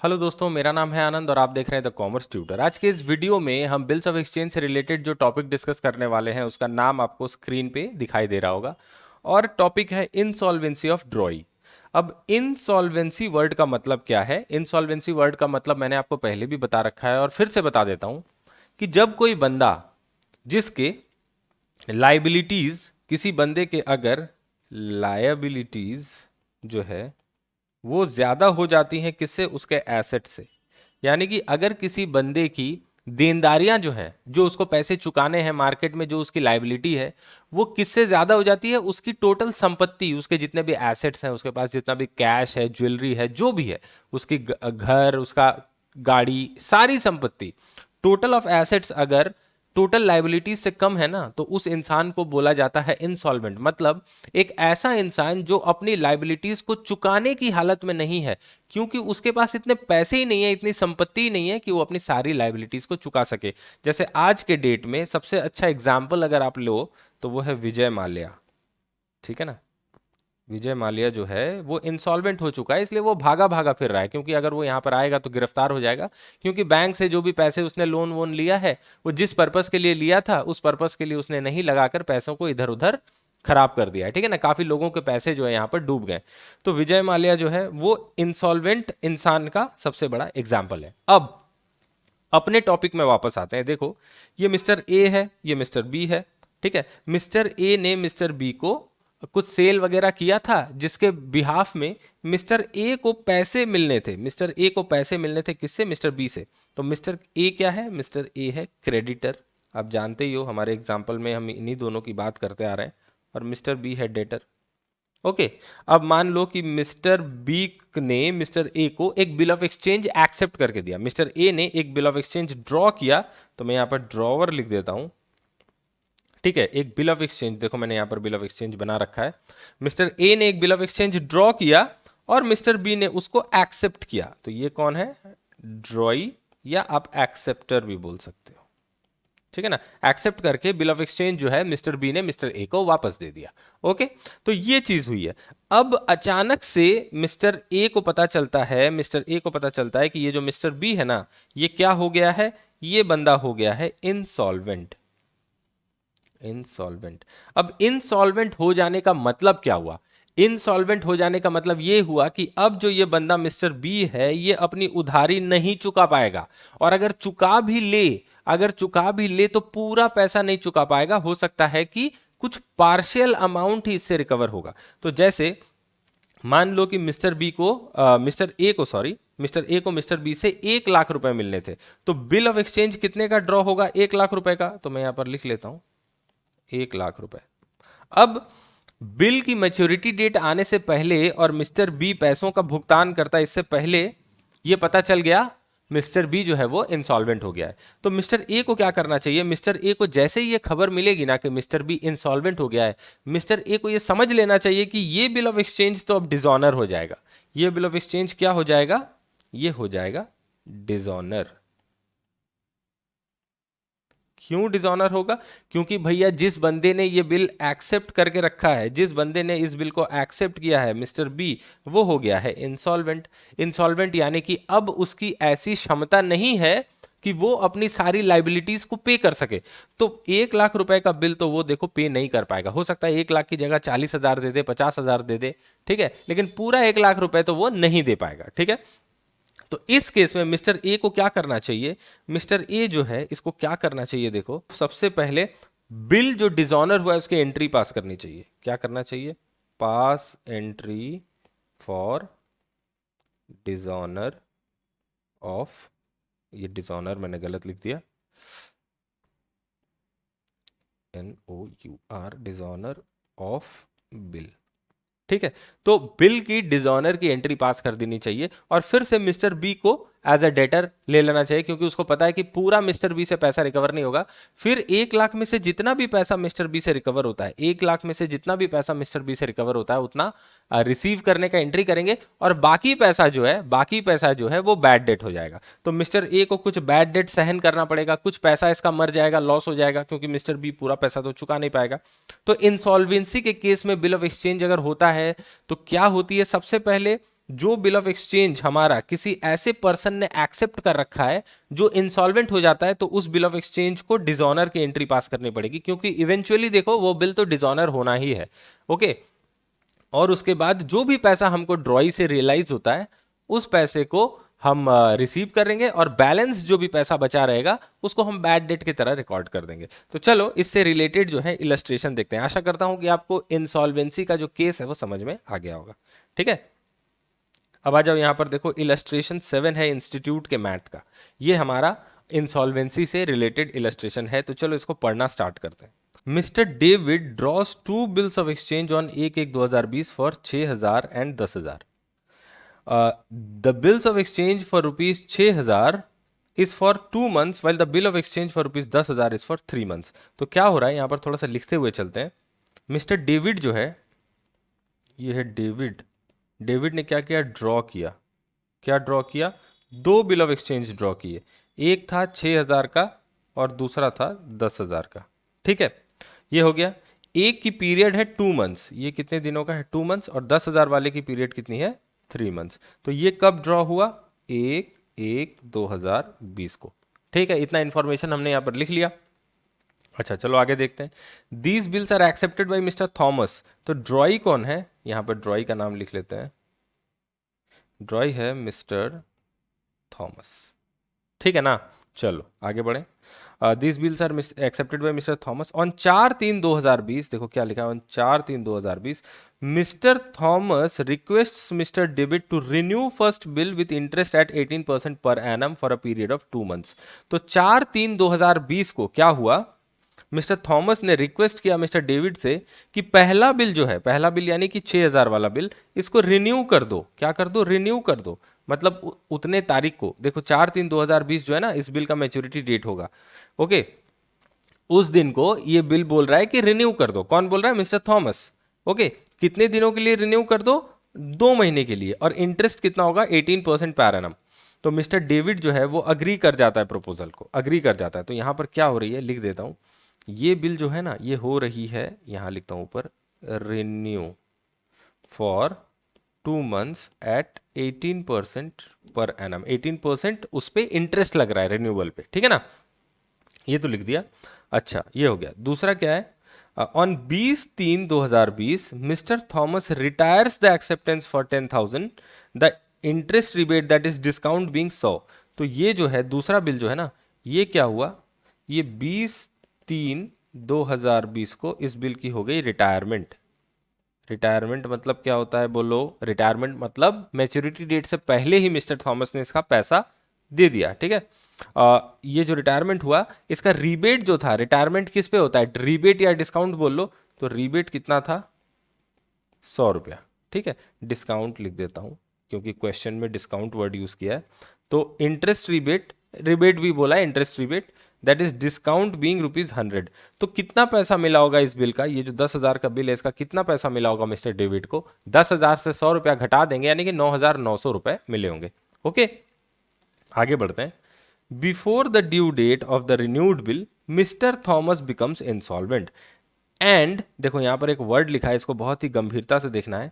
Hello दोस्तों, मेरा नाम है आनंद और आप देख रहे हैं द कॉमर्स ट्यूटर। आज के इस वीडियो में हम बिल्स ऑफ एक्सचेंज से रिलेटेड जो टॉपिक डिस्कस करने वाले हैं उसका नाम आपको स्क्रीन पे दिखाई दे रहा होगा और टॉपिक है इंसॉल्वेंसी ऑफ ड्रॉई। अब इंसॉल्वेंसी वर्ड का मतलब क्या है? इंसॉल्वेंसी वर्ड का मतलब मैंने आपको पहले भी बता रखा है और फिर से बता देता हूं कि जब कोई बंदा जिसके लाइबिलिटीज किसी बंदे के अगर लायबिलिटीज जो है वो ज्यादा हो जाती हैं किससे? उसके एसेट से। यानी कि अगर किसी बंदे की देनदारियां जो है, जो उसको पैसे चुकाने हैं मार्केट में, जो उसकी लाइबिलिटी है, वो किससे ज्यादा हो जाती है? उसकी टोटल संपत्ति, उसके जितने भी एसेट्स हैं, उसके पास जितना भी कैश है, ज्वेलरी है, जो भी है, उसकी घर, उसका गाड़ी, सारी संपत्ति, टोटल ऑफ एसेट्स अगर टोटल लाइबिलिटीज से कम है ना, तो उस इंसान को बोला जाता है इंसॉल्वेंट। मतलब एक ऐसा इंसान जो अपनी लाइबिलिटीज को चुकाने की हालत में नहीं है, क्योंकि उसके पास इतने पैसे ही नहीं है, इतनी संपत्ति ही नहीं है कि वो अपनी सारी लाइबिलिटीज को चुका सके। जैसे आज के डेट में सबसे अच्छा एग्जाम्पल अगर आप लो तो वो है विजय माल्या। ठीक है ना? विजय माल्या जो है वो इंसॉल्वेंट हो चुका है, इसलिए वो भागा भागा फिर रहा है, क्योंकि अगर वो यहाँ पर आएगा तो गिरफ्तार हो जाएगा। क्योंकि बैंक से जो भी पैसे उसने लोन वोन लिया है, वो जिस पर्पस के लिए लिया था उस पर्पस के लिए उसने नहीं लगाकर पैसों को इधर उधर खराब कर दिया है। ठीक है ना? काफी लोगों के पैसे जो है यहाँ पर डूब गए। तो विजय माल्या जो है वो इंसॉल्वेंट इंसान का सबसे बड़ा एग्जाम्पल है। अब अपने टॉपिक में वापस आते हैं। देखो, ये मिस्टर ए है, ये मिस्टर बी है। ठीक है? मिस्टर ए ने मिस्टर बी को कुछ सेल वगैरह किया था, जिसके बिहाफ में मिस्टर ए को पैसे मिलने थे। मिस्टर ए को पैसे मिलने थे किससे? मिस्टर बी से। तो मिस्टर ए क्या है? मिस्टर ए है क्रेडिटर। आप जानते ही हो, हमारे एग्जाम्पल में हम इन्हीं दोनों की बात करते आ रहे हैं। और मिस्टर बी है डेटर। ओके। अब मान लो कि मिस्टर बी ने मिस्टर ए को एक बिल ऑफ एक्सचेंज एक्सेप्ट करके दिया। मिस्टर ए ने एक बिल ऑफ एक्सचेंज ड्रॉ किया, तो मैं यहां पर ड्रॉवर लिख देता हूं। ठीक है? एक बिल ऑफ एक्सचेंज, देखो मैंने यहां पर बिल ऑफ एक्सचेंज बना रखा है। मिस्टर ए ने एक बिल ऑफ एक्सचेंज ड्रॉ किया और मिस्टर बी ने उसको एक्सेप्ट किया। तो ये कौन है? ड्रॉई, या आप एक्सेप्टर भी बोल सकते हो। ठीक है ना? एक्सेप्ट करके बिल ऑफ एक्सचेंज जो है मिस्टर बी ने मिस्टर ए को वापस दे दिया। ओके। तो ये चीज हुई है। अब अचानक से मिस्टर ए को पता चलता है, मिस्टर ए को पता चलता है कि ये जो मिस्टर बी है ना, ये क्या हो गया है? ये बंदा हो गया है इंसॉल्वेंट। इंसॉल्वेंट। अब इंसॉल्वेंट हो जाने का मतलब क्या हुआ? इंसॉल्वेंट हो जाने का मतलब ये हुआ कि अब जो ये बंदा मिस्टर बी है, ये अपनी उधारी नहीं चुका पाएगा। और अगर चुका भी ले, अगर चुका भी ले तो पूरा पैसा नहीं चुका पाएगा। हो सकता है कि कुछ पार्शियल अमाउंट ही इससे रिकवर होगा। तो जैसे मान लो कि मिस्टर ए को, सॉरी, मिस्टर ए को मिस्टर बी से 1 लाख रुपए मिलने थे। तो बिल ऑफ एक्सचेंज कितने का ड्रॉ होगा? 1 लाख रुपए का। तो मैं यहां पर लिख लेता हूं 1 लाख रुपए। अब बिल की मैच्योरिटी डेट आने से पहले और मिस्टर बी पैसों का भुगतान करता है इससे पहले, यह पता चल गया मिस्टर बी जो है वो इंसॉल्वेंट हो गया है। तो मिस्टर ए को क्या करना चाहिए? मिस्टर ए को जैसे ही ये खबर मिलेगी ना कि मिस्टर बी इंसॉल्वेंट हो गया है, मिस्टर ए को ये समझ लेना चाहिए कि ये बिल ऑफ एक्सचेंज तो अब डिसऑनर हो जाएगा। ये बिल ऑफ एक्सचेंज क्या हो जाएगा? ये हो जाएगा डिसऑनर। क्यों डिसऑनर होगा? क्योंकि भैया जिस बंदे ने ये बिल एक्सेप्ट करके रखा है, जिस बंदे ने इस बिल को एक्सेप्ट किया है, मिस्टर बी, वो हो गया है इंसॉल्वेंट। इंसॉल्वेंट यानी कि अब उसकी ऐसी क्षमता नहीं है कि वो अपनी सारी लाइबिलिटीज को पे कर सके। तो 1 लाख रुपए का बिल तो वो देखो पे नहीं कर पाएगा। हो सकता है 1 लाख की जगह 40,000 दे दे, 50,000 दे दे। ठीक है? लेकिन पूरा 1 लाख रुपए तो वो नहीं दे पाएगा। ठीक है? तो इस केस में मिस्टर ए को क्या करना चाहिए? मिस्टर ए जो है इसको क्या करना चाहिए? देखो, सबसे पहले बिल जो डिसऑनर हुआ है उसकी एंट्री पास करनी चाहिए। क्या करना चाहिए? पास एंट्री फॉर डिसऑनर ऑफ, ये डिसऑनर मैंने गलत लिख दिया, NOUR, डिसऑनर ऑफ बिल। ठीक है? तो बिल की डिसऑनर की एंट्री पास कर देनी चाहिए और फिर से मिस्टर बी को एज अ डेटर ले लेना चाहिए, क्योंकि उसको पता है कि पूरा मिस्टर बी से पैसा रिकवर नहीं होगा। फिर 1 लाख में से जितना भी पैसा मिस्टर बी से रिकवर होता है, 1 लाख में से जितना भी पैसा मिस्टर बी से रिकवर होता है, उतना रिसीव करने का एंट्री करेंगे। और बाकी पैसा जो है, बाकी पैसा जो है वो बैड डेट हो जाएगा। तो मिस्टर ए को कुछ बैड डेट सहन करना पड़ेगा, कुछ पैसा इसका मर जाएगा, लॉस हो जाएगा, क्योंकि मिस्टर बी पूरा पैसा तो चुका नहीं पाएगा। तो इंसॉल्वेंसी के केस में बिल ऑफ एक्सचेंज अगर होता है तो क्या होती है? सबसे पहले जो बिल ऑफ एक्सचेंज हमारा किसी ऐसे पर्सन ने एक्सेप्ट कर रखा है जो इंसॉल्वेंट हो जाता है, तो उस बिल ऑफ एक्सचेंज को डिसऑनर की एंट्री पास करनी पड़ेगी, क्योंकि इवेंचुअली देखो वो बिल तो डिसऑनर होना ही है। ओके, और उसके बाद जो भी पैसा हमको ड्रॉई से रियलाइज होता है उस पैसे को हम रिसीव करेंगे, और बैलेंस जो भी पैसा बचा रहेगा उसको हम बैड डेट की तरह रिकॉर्ड कर देंगे। तो चलो इससे रिलेटेड जो है इलस्ट्रेशन देखते हैं। आशा करता हूं कि आपको इंसॉल्वेंसी का जो केस है वो समझ में आ गया होगा। ठीक है, अब आ जाओ यहां पर देखो, इलस्ट्रेशन 7 है इंस्टीट्यूट के मैथ का। ये हमारा इंसॉल्वेंसी से रिलेटेड इलस्ट्रेशन है, तो चलो इसको पढ़ना स्टार्ट करते हैं। Mister David draws two bills of exchange on 1/1/2020 for 6,000 and 10,000। The bills of exchange for rupees 6,000 is for 2 months, while the bill of exchange for rupees 10,000 is for 3 months। तो क्या हो रहा है यहां पर, थोड़ा सा लिखते हुए चलते हैं। मिस्टर डेविड जो है, ये है डेविड। डेविड ने क्या किया, ड्रॉ किया। क्या ड्रॉ किया, दो बिल ऑफ एक्सचेंज ड्रॉ किए। एक था 6,000 का और दूसरा था 10,000 का। ठीक है, ये हो गया। एक की पीरियड है 2 months, ये कितने दिनों का है, 2 months, और 10,000 वाले की पीरियड कितनी है, 3 months। तो ये कब ड्रॉ हुआ, 1/1/2020 को। ठीक है, इतना इंफॉर्मेशन हमने यहां पर लिख लिया। अच्छा चलो आगे देखते हैं। These bills are accepted by mister Thomas. तो ड्रॉई कौन है, यहां पर ड्रॉई का नाम लिख लेते हैं। ड्रॉई है मिस्टर थॉमस। ठीक है ना, चलो आगे बढ़े। This bills are accepted by mister Thomas on 4/3/2020। देखो क्या लिखा है, on 4/3/2020 mister Thomas request mister David to renew first bill with interest at 18% per annum for a period of 2 months। तो 4/3/2020 को क्या हुआ, मिस्टर थॉमस ने रिक्वेस्ट किया मिस्टर डेविड से कि पहला बिल जो है, पहला बिल यानी कि 6,000 वाला बिल, इसको रिन्यू कर दो। क्या कर दो, रिन्यू कर दो। मतलब उतने तारीख को, देखो 4/3/2020 जो है ना, इस बिल का मैच्योरिटी डेट होगा। ओके, उस दिन को ये बिल बोल रहा है कि रिन्यू कर दो। कौन बोल रहा है, मिस्टर थॉमस। ओके, कितने दिनों के लिए रिन्यू कर दो, 2 महीने के लिए, और इंटरेस्ट कितना होगा, 18% पर एनम। तो मिस्टर डेविड जो है वो अग्री कर जाता है, प्रपोजल को अग्री कर जाता है। तो यहां पर क्या हो रही है, लिख देता हूं। ये बिल जो है ना, ये हो रही है, यहां लिखता हूं ऊपर, renew for 2 months eight 18% per annum. 18% उस पे इंटरेस्ट लग रहा है रिन्यूअल पे। ठीक है ना, ये तो लिख दिया। अच्छा, ये हो गया। दूसरा क्या है, on 20/3/2020 mister Thomas retires the acceptance for 10,000, the interest rebate that is discount being 100। तो ये जो है दूसरा बिल जो है ना, ये क्या हुआ, ये 20/3/2020 को इस बिल की हो गई रिटायरमेंट। रिटायरमेंट मतलब क्या होता है, बोलो। रिटायरमेंट मतलब मैच्योरिटी डेट से पहले ही मिस्टर थॉमस ने इसका पैसा दे दिया। ठीक है, ये जो रिटायरमेंट हुआ, इसका रीबेट जो था, रिटायरमेंट किस पे होता है, रीबेट या डिस्काउंट बोल लो। तो रीबेट कितना था, 100 रुपया। ठीक है, डिस्काउंट लिख देता हूं क्योंकि क्वेश्चन में डिस्काउंट वर्ड यूज किया है। तो इंटरेस्ट रिबेट, रिबेट भी बोला है, interest rebate, that is discount being ₹100। तो कितना पैसा मिला होगा इस बिल का, ये जो 10,000 का बिल है, इसका कितना पैसा मिला होगा मिस्टर डेविड को, 10,000 से 100 रुपया घटा देंगे, यानी कि 9,900 रुपए मिले होंगे। ओके, आगे बढ़ते हैं। Before the due date of the renewed bill mister Thomas becomes insolvent and, देखो यहां पर एक वर्ड लिखा है, इसको बहुत ही गंभीरता से देखना है।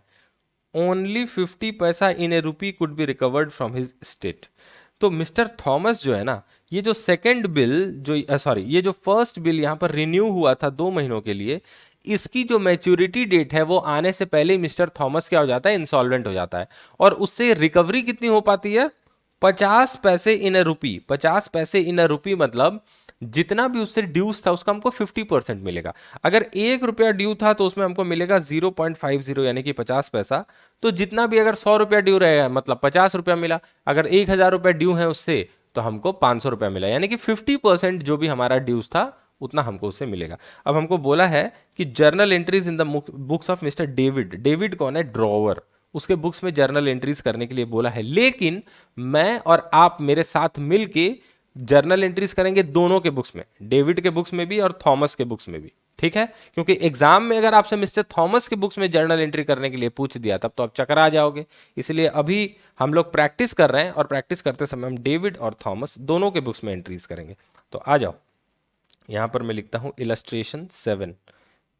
ओनली 50 पैसा इन ए रूपी could be recovered from his state. तो मिस्टर थॉमस जो है ना, ये जो सेकंड बिल जो सॉरी ये जो फर्स्ट बिल यहां पर रिन्यू हुआ था 2 महीनों के लिए, इसकी जो मैच्योरिटी डेट है वो आने से पहले ही मिस्टर थॉमस क्या हो जाता है, इंसॉल्वेंट हो जाता है। और उससे रिकवरी कितनी हो पाती है, 50 पैसे इन अ रूपी। 50 पैसे इन अ रूपी मतलब जितना भी उससे ड्यूज था उसका हमको 50% मिलेगा। अगर 1 रुपया ड्यू था तो उसमें हमको मिलेगा 0.50 यानी कि 50 पैसा। तो जितना भी अगर 100 रुपया ड्यू रहेगा मतलब 50 रुपया मिला। अगर 1,000 रुपया ड्यू है उससे तो हमको 500 रुपया मिला, यानी कि 50% जो भी हमारा ड्यूज था उतना हमको उससे मिलेगा। अब हमको बोला है कि journal entries in the books of mister David. David कौन है, ड्रॉवर, उसके बुक्स में जर्नल एंट्रीज करने के लिए बोला है। लेकिन मैं और आप मेरे साथ मिलके जर्नल एंट्रीज करेंगे दोनों के बुक्स में, डेविड के बुक्स में भी और थॉमस के बुक्स में भी। ठीक है, क्योंकि एग्जाम में अगर आपसे मिस्टर थॉमस के बुक्स में जर्नल एंट्री करने के लिए पूछ दिया तब तो आप चकरा जाओगे। इसलिए अभी हम लोग प्रैक्टिस कर रहे हैं और प्रैक्टिस करते समय हम डेविड और थॉमस दोनों के बुक्स में एंट्रीज करेंगे। तो आ जाओ, यहां पर मैं लिखता हूं इलस्ट्रेशन 7।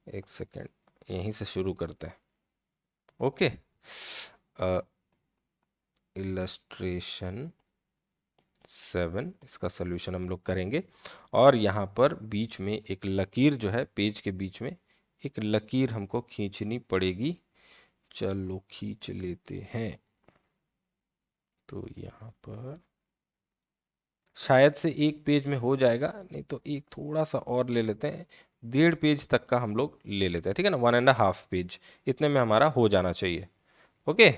एक सेकेंड, यहीं से शुरू करते हैं। ओके, इलस्ट्रेशन 7, इसका सोल्यूशन हम लोग करेंगे। और यहाँ पर बीच में एक लकीर जो है, पेज के बीच में एक लकीर हमको खींचनी पड़ेगी। चलो खींच लेते हैं। तो यहाँ पर शायद से एक पेज में हो जाएगा, नहीं तो एक थोड़ा सा और ले लेते हैं, 1.5 पेज तक का हम लोग ले लेते हैं, ठीक है ना, 1.5 पेज, इतने में हमारा हो जाना चाहिए। Okay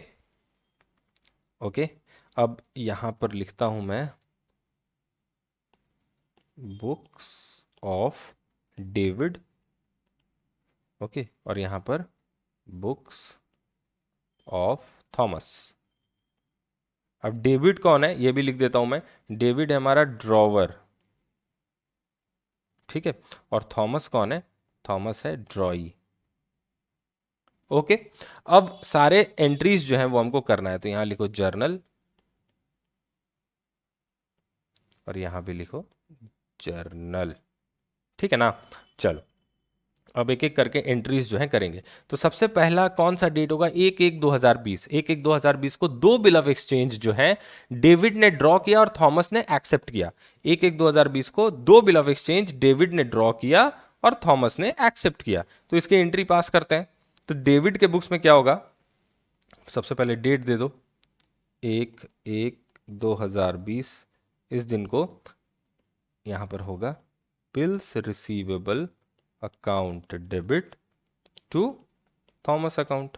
okay. अब यहाँ पर लिखता हूँ मैं बुक्स ऑफ डेविड। ओके, और यहाँ पर बुक्स ऑफ थॉमस। अब डेविड कौन है ये भी लिख देता हूं मैं। डेविड है हमारा ड्रॉवर, ठीक है। और थॉमस कौन है? थॉमस है ड्रॉई। ओके, अब सारे एंट्रीज जो हैं वो हमको करना है, तो यहां लिखो जर्नल और यहां भी लिखो जर्नल, ठीक है ना। चलो अब एक एक करके एंट्रीज जो है करेंगे। तो सबसे पहला कौन सा डेट होगा? 1/1/2020। 1/1/2020 को दो बिल ऑफ एक्सचेंज जो है डेविड ने ड्रॉ किया और थॉमस ने एक्सेप्ट किया। 1/1/2020 को दो बिल ऑफ एक्सचेंज डेविड ने ड्रॉ किया और थॉमस ने एक्सेप्ट किया। तो इसकी एंट्री पास करते हैं। तो डेविड के बुक्स में क्या होगा? सबसे पहले डेट दे दो, 1/1/2020। इस दिन को यहां पर होगा bills receivable account debit to Thomas account,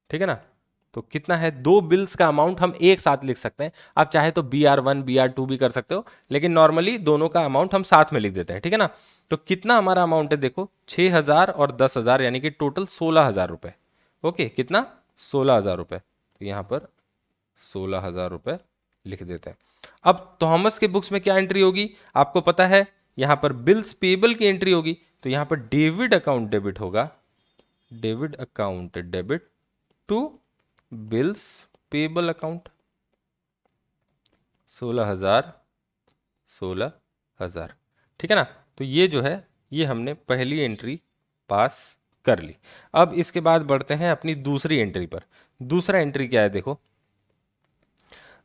ठीक है ना। तो कितना है? दो बिल्स का अमाउंट हम एक साथ लिख सकते हैं। आप चाहे तो BR1 BR2 भी कर सकते हो, लेकिन नॉर्मली दोनों का अमाउंट हम साथ में लिख देते हैं, ठीक है ना। तो कितना हमारा अमाउंट है? देखो 6,000 और 10,000, यानी कि टोटल 16,000 रुपए। ओके, कितना? 16,000 रुपए। तो यहां पर 16,000 रुपए लिख देते हैं। अब थॉमस के बुक्स में क्या एंट्री होगी? आपको पता है, यहां पर बिल्स पेबल की एंट्री होगी। तो यहां पर डेबिट अकाउंट डेबिट होगा, debit account debit to bills payable account. 16,000 16,000, ठीक है ना। तो ये जो है ये हमने पहली एंट्री पास कर ली। अब इसके बाद बढ़ते हैं अपनी दूसरी एंट्री पर। दूसरा एंट्री क्या है? देखो,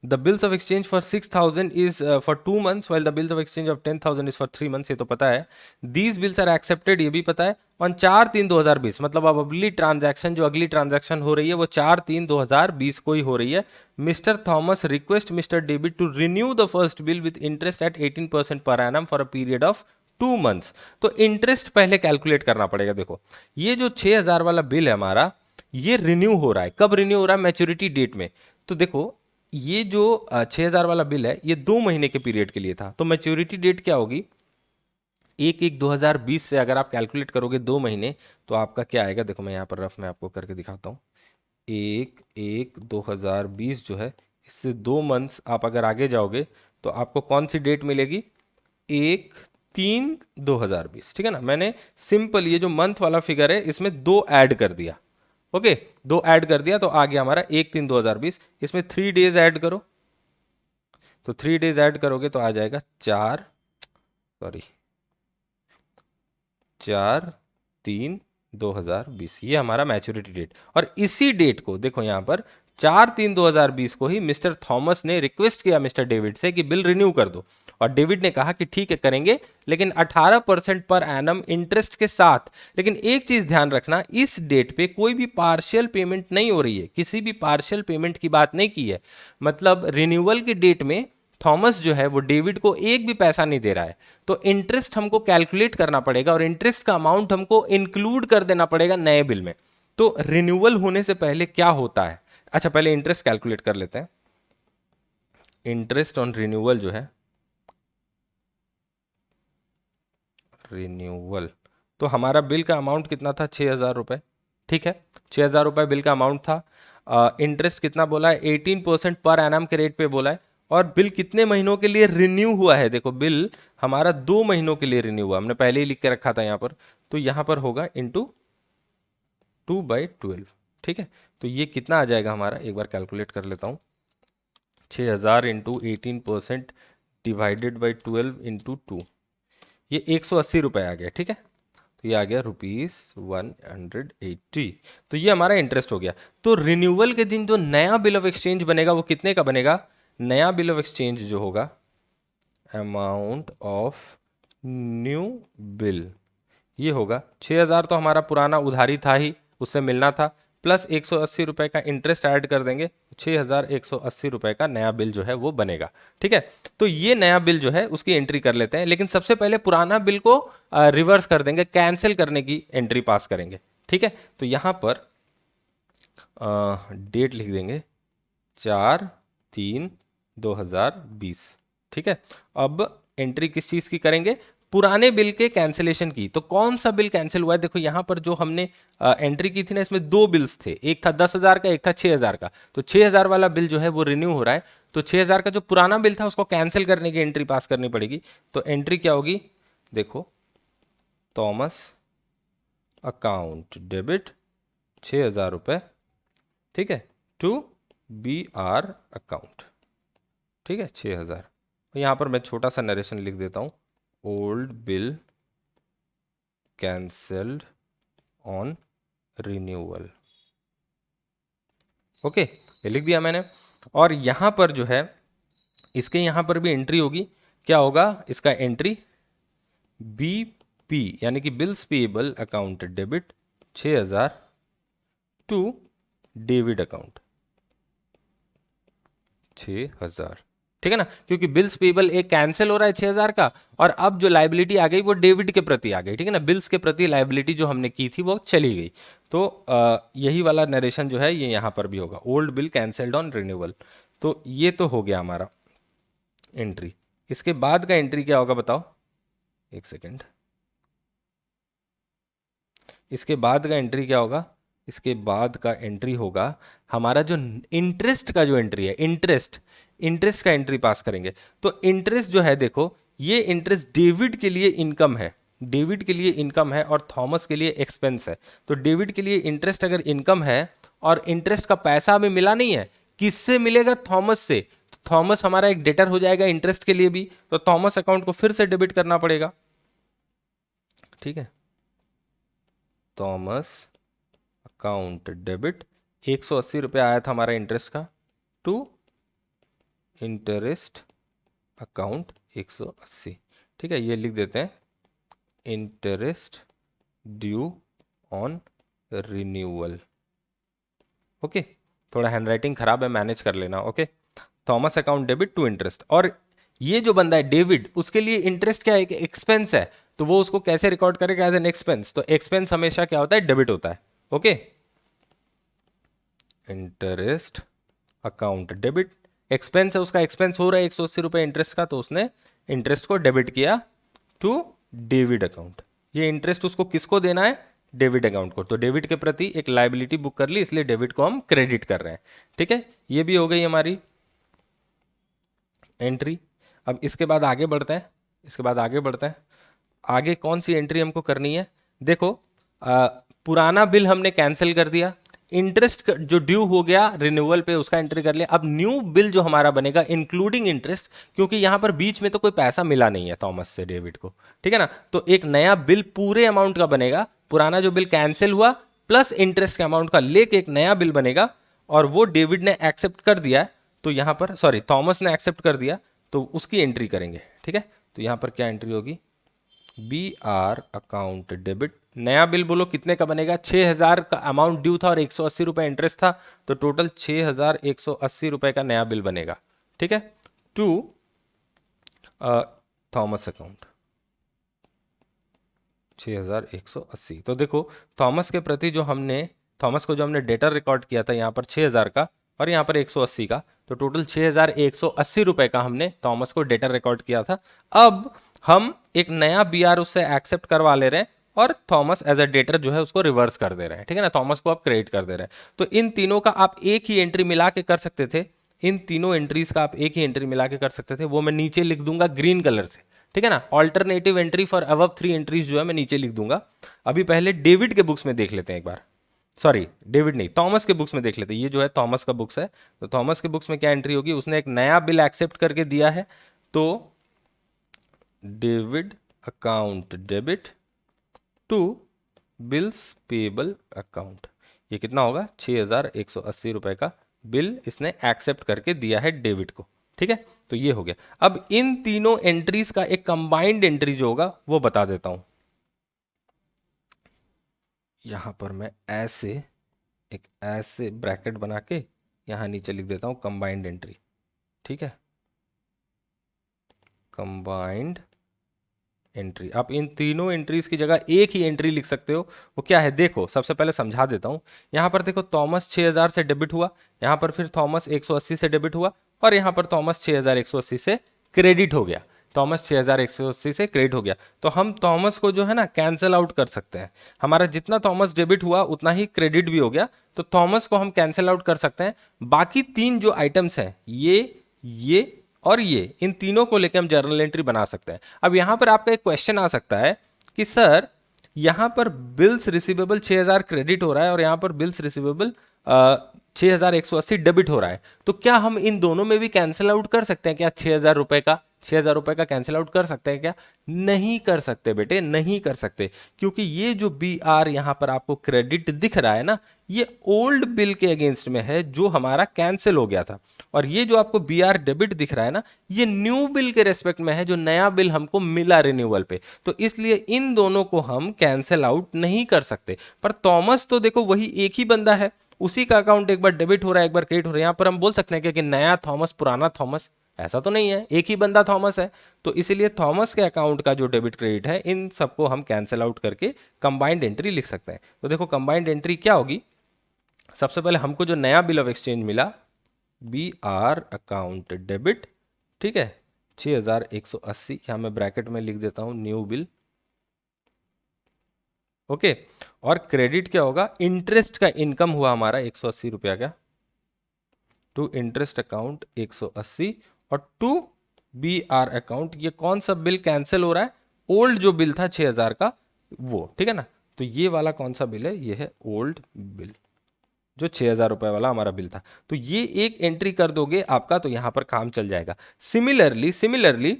The bills of exchange for 6,000 is for 2 months, while the bills of exchange of 10,000 is for 3 months. ये तो पता है। These bills are accepted, ये भी पता है। on 4/3/2020, मतलब अब अगली ट्रांजैक्शन, जो अगली ट्रांजैक्शन हो रही है वो 4/3/2020 को ही हो रही है। Mister Thomas request mister David to renew the first bill with interest at 18% per annum for a period of 2 months. तो इंटरेस्ट पहले कैलकुलेट करना पड़ेगा। देखो ये जो 6,000 वाला बिल है हमारा, ये रिन्यू हो रहा है। कब रिन्यू हो रहा है? मैच्योरिटी डेट में। तो देखो ये जो 6,000 वाला बिल है ये 2 महीने के पीरियड के लिए था। तो मैच्योरिटी डेट क्या होगी? 1/1/2020 से अगर आप कैलकुलेट करोगे 2 महीने, तो आपका क्या आएगा? देखो मैं यहाँ पर रफ में आपको करके दिखाता हूँ। 1/1/2020 जो है, इससे 2 मंथ्स आप अगर आगे जाओगे तो आपको कौन सी डेट मिलेगी? 1/3/2020, ठीक है ना। मैंने सिंपल ये जो मंथ वाला फिगर है इसमें 2 ऐड कर दिया। ओके, 2 ऐड कर दिया तो आ गया हमारा 1/3/2020। इसमें 3 डेज ऐड करो, तो 3 डेज ऐड करोगे तो आ जाएगा 4/3/2020। ये हमारा मैच्योरिटी डेट। और इसी डेट को देखो यहाँ पर 4/3/2020 को ही मिस्टर थॉमस ने रिक्वेस्ट किया मिस्टर डेविड से कि बिल रिन्यू कर दो। और डेविड ने कहा कि ठीक है करेंगे, लेकिन 18% पर एनम इंटरेस्ट के साथ। लेकिन एक चीज ध्यान रखना, इस डेट पे कोई भी पार्शियल पेमेंट नहीं हो रही है, किसी भी पार्शियल पेमेंट की बात नहीं की है। मतलब रिन्यूअल की डेट में थॉमस जो है वो डेविड को एक भी पैसा नहीं दे रहा है। तो इंटरेस्ट हमको कैलकुलेट करना पड़ेगा और इंटरेस्ट का अमाउंट हमको इंक्लूड कर देना पड़ेगा नए बिल में। तो रिन्यूअल होने से पहले क्या होता है? अच्छा पहले इंटरेस्ट कैलकुलेट कर लेते हैं। इंटरेस्ट ऑन रिन्यूअल जो है, रिन्यूअल, तो हमारा बिल का अमाउंट कितना था? 6,000 रुपए, ठीक है। 6,000 रुपए बिल का अमाउंट था। इंटरेस्ट कितना बोला है? 18% पर एनम के रेट पे बोला है। और बिल कितने महीनों के लिए रिन्यू हुआ है? देखो बिल हमारा 2 महीनों के लिए रिन्यू हुआ, हमने पहले ही लिख के रखा था यहाँ पर। तो यहाँ पर होगा इंटू 2/12, ठीक है। तो ये कितना आ जाएगा हमारा? एक बार कैलकुलेट कर लेता हूँ। 6,000 इंटू 18% डिवाइडेड बाई 12 इंटू 2, ये 180 रुपए आ गया, ठीक है। तो ये आ गया ₹180। तो ये हमारा इंटरेस्ट हो गया। तो रिन्यूअल के दिन जो नया बिल ऑफ एक्सचेंज बनेगा वो कितने का बनेगा? नया बिल ऑफ एक्सचेंज जो होगा, अमाउंट ऑफ न्यू बिल, ये होगा 6,000। तो हमारा पुराना उधारी था ही, उससे मिलना था, प्लस 180 रुपए का इंटरेस्ट ऐड कर देंगे, 6,180 रुपए का नया बिल जो है वो बनेगा। ठीक है, तो ये नया बिल जो है उसकी एंट्री कर लेते हैं, लेकिन सबसे पहले पुराना बिल को रिवर्स कर देंगे, कैंसिल करने की एंट्री पास करेंगे। ठीक है, तो यहां पर डेट लिख देंगे 4/3/2020। ठीक है, अब एंट्री किस चीज की करेंगे? पुराने बिल के कैंसिलेशन की। तो कौन सा बिल कैंसिल हुआ है? देखो यहां पर जो हमने एंट्री की थी ना, इसमें दो बिल्स थे, एक था 10,000 का, एक था 6,000 का। तो 6,000 वाला बिल जो है वो रिन्यू हो रहा है, तो 6,000 का जो पुराना बिल था उसको कैंसिल करने की एंट्री पास करनी पड़ेगी। तो एंट्री क्या होगी? देखो, थॉमस अकाउंट डेबिट 6,000 रुपए, ठीक है, टू BR अकाउंट। ठीक है, 6,000। यहां पर मैं छोटा सा नरेशन लिख देता हूं, old bill cancelled on renewal. Okay, ये लिख दिया मैंने। और यहां पर जो है इसके यहां पर भी एंट्री होगी, क्या होगा इसका एंट्री? BP यानी कि bills payable account debit 6,000 to David account 6,000। ठीक है ना, क्योंकि बिल्स पेबल एक कैंसिल हो रहा है 6,000 का, और अब जो लाइबिलिटी आ गई वो डेविड के प्रति आ गई। ठीक है ना, बिल्स के प्रति लाइबिलिटी जो हमने की थी वो चली गई। तो यही वाला नरेशन जो है ये यहां पर भी होगा, old bill cancelled on renewal. तो ये तो हो गया हमारा एंट्री। इसके बाद का एंट्री क्या होगा बताओ? एक सेकेंड, इसके बाद का एंट्री क्या होगा? इसके बाद का एंट्री होगा हमारा जो इंटरेस्ट का जो एंट्री है, इंटरेस्ट का एंट्री पास करेंगे। तो इंटरेस्ट जो है, देखो ये इंटरेस्ट डेविड के लिए इनकम है, डेविड के लिए इनकम है और थॉमस के लिए एक्सपेंस है। तो डेविड के लिए इंटरेस्ट अगर इनकम है और इंटरेस्ट का पैसा अभी मिला नहीं है, किससे मिलेगा? थॉमस से। तो थॉमस हमारा एक डेटर हो जाएगा इंटरेस्ट के लिए भी, तो थॉमस अकाउंट को फिर से डेबिट करना पड़ेगा। ठीक है, थॉमस अकाउंट डेबिट 180 रुपये आया था हमारा इंटरेस्ट का, टू इंटरेस्ट अकाउंट 180। ठीक है, ये लिख देते हैं, interest due on renewal. Okay, थोड़ा हैंडराइटिंग खराब है, मैनेज कर लेना। Okay, Thomas account debit to interest. और ये जो बंदा है डेविड, उसके लिए इंटरेस्ट क्या है? एक एक्सपेंस है, तो वो उसको कैसे रिकॉर्ड करेगा? As an expense. तो एक्सपेंस हमेशा क्या होता है? डेबिट होता है। Okay, interest account debit, expense है, उसका एक्सपेंस हो रहा है 180 रुपये इंटरेस्ट का, तो उसने इंटरेस्ट को डेबिट किया टू डेविड अकाउंट। ये इंटरेस्ट उसको किसको देना है? डेबिट अकाउंट को। तो डेबिट के प्रति एक लाइबिलिटी बुक कर ली, इसलिए डेबिट को हम क्रेडिट कर रहे हैं। ठीक है, ये भी हो गई हमारी एंट्री। अब इसके बाद आगे बढ़ते हैं, आगे कौन सी एंट्री हमको करनी है? देखो, पुराना बिल हमने कैंसिल कर दिया, इंटरेस्ट जो ड्यू हो गया रिन्यूअल पे उसका एंट्री कर लिया। अब न्यू बिल जो हमारा बनेगा इंक्लूडिंग इंटरेस्ट, क्योंकि यहां पर बीच में तो कोई पैसा मिला नहीं है थॉमस से डेविड को। ठीक है ना, तो एक नया बिल पूरे अमाउंट का बनेगा, पुराना जो बिल कैंसिल हुआ प्लस इंटरेस्ट के अमाउंट का लेके एक नया बिल बनेगा, और वो डेविड ने एक्सेप्ट कर दिया है। तो यहां पर सॉरी, थॉमस ने एक्सेप्ट कर दिया, तो उसकी एंट्री करेंगे। ठीक है, तो यहां पर क्या एंट्री होगी? BR अकाउंट डेबिट, नया बिल बोलो कितने का बनेगा? 6,000 का अमाउंट ड्यू था और 180 रुपये इंटरेस्ट था, तो टोटल 6,180 रुपये का नया बिल बनेगा। ठीक है, टू थॉमस अकाउंट 6,180। तो देखो, थॉमस के प्रति जो हमने, थॉमस को जो हमने डेटर रिकॉर्ड किया था यहाँ पर 6,000 का और यहाँ पर 180 का, तो टोटल 6,180 रुपये का हमने थॉमस को डेटर रिकॉर्ड किया था। अब हम एक नया BR उससे एक्सेप्ट करवा ले रहे हैं और थॉमस एज अ डेटर जो है उसको रिवर्स कर दे रहे हैं। ठीक है ना, थॉमस को आप क्रेडिट कर दे रहे हैं। तो इन तीनों का आप एक ही एंट्री मिला के कर सकते थे, इन तीनों एंट्रीज का आप एक ही एंट्री मिला के कर सकते थे, वो मैं नीचे लिख दूंगा ग्रीन कलर से। ठीक है ना, alternative entry for above 3 entries जो है मैं नीचे लिख दूंगा। अभी पहले डेविड के बुक्स में देख लेते हैं एक बार, सॉरी डेविड नहीं, थॉमस के बुक्स में देख लेते हैं। ये जो है थॉमस का बुक्स है, तो थॉमस के बुक्स में क्या एंट्री होगी? उसने एक नया बिल एक्सेप्ट करके दिया है, तो David account debit to bills payable account. ये कितना होगा? 6,180 रुपए का बिल इसने एक्सेप्ट करके दिया है डेबिट को। ठीक है, तो ये हो गया। अब इन तीनों एंट्रीज का एक कंबाइंड एंट्री जो होगा वो बता देता हूं। यहां पर मैं ऐसे ब्रैकेट बना के यहां नीचे लिख देता हूं कंबाइंड एंट्री। ठीक है, कंबाइंड एंट्री। आप इन तीनों एंट्रीज की जगह एक ही एंट्री लिख सकते हो। वो क्या है देखो, सबसे पहले समझा देता हूं। यहां पर देखो थॉमस 6000 से डेबिट हुआ, यहां पर फिर थॉमस 180 से डेबिट हुआ, और यहां पर थॉमस 6180 से क्रेडिट हो गया। थॉमस 6180 से क्रेडिट हो गया, तो हम थॉमस को जो है ना कैंसिल आउट कर सकते हैं। हमारा जितना थॉमस डेबिट हुआ उतना ही क्रेडिट भी हो गया, तो थॉमस को हम कैंसिल आउट कर सकते हैं। बाकी तीन जो आइटम्स हैं, ये और ये, इन तीनों को लेकर हम जर्नल एंट्री बना सकते हैं। अब यहां पर आपका एक क्वेश्चन आ सकता है कि सर यहां पर बिल्स रिसीवेबल 6000 क्रेडिट हो रहा है और यहां पर बिल्स रिसीवेबल 6180 डेबिट हो रहा है, तो क्या हम इन दोनों में भी कैंसिल आउट कर सकते हैं क्या? 6000 रुपए का कैंसिल आउट कर सकते हैं क्या? नहीं कर सकते बेटे, नहीं कर सकते, क्योंकि ये जो बी आर यहां पर आपको क्रेडिट दिख रहा है ना, ये ओल्ड बिल के अगेंस्ट में है जो हमारा कैंसिल हो गया था, और ये जो आपको बी आर डेबिट दिख रहा है ना, ये न्यू बिल के रेस्पेक्ट में है, जो नया बिल हमको मिला रिन्यूअल पे। तो इसलिए इन दोनों को हम कैंसिल आउट नहीं कर सकते। पर थॉमस तो देखो वही एक ही बंदा है, उसी का अकाउंट एक बार डेबिट हो रहा है, एक बार क्रेडिट हो रहा है। यहां पर हम बोल सकते हैं कि नया थॉमस पुराना थॉमस, ऐसा तो नहीं है, एक ही बंदा थॉमस है। तो इसीलिए थॉमस के अकाउंट का जो डेबिट क्रेडिट है, इन सबको हम कैंसिल आउट करके कंबाइंड एंट्री लिख सकते हैं। तो देखो कंबाइंड एंट्री क्या होगी। सबसे पहले हमको जो नया बिल ऑफ एक्सचेंज मिला, बी आर अकाउंट डेबिट, ठीक है, 6180, यहां मैं ब्रैकेट में लिख देता हूं न्यू बिल। ओके, और क्रेडिट क्या होगा? इंटरेस्ट का इनकम हुआ हमारा 180 रुपया का, टू इंटरेस्ट अकाउंट 180, और टू बी आर अकाउंट, ये कौन सा बिल कैंसिल हो रहा है? ओल्ड जो बिल था 6000 का वो, ठीक है ना। तो ये वाला कौन सा बिल है? ये है ओल्ड बिल, जो 6000 रुपए वाला हमारा बिल था। तो ये एक एंट्री कर दोगे आपका, तो यहां पर काम चल जाएगा। सिमिलरली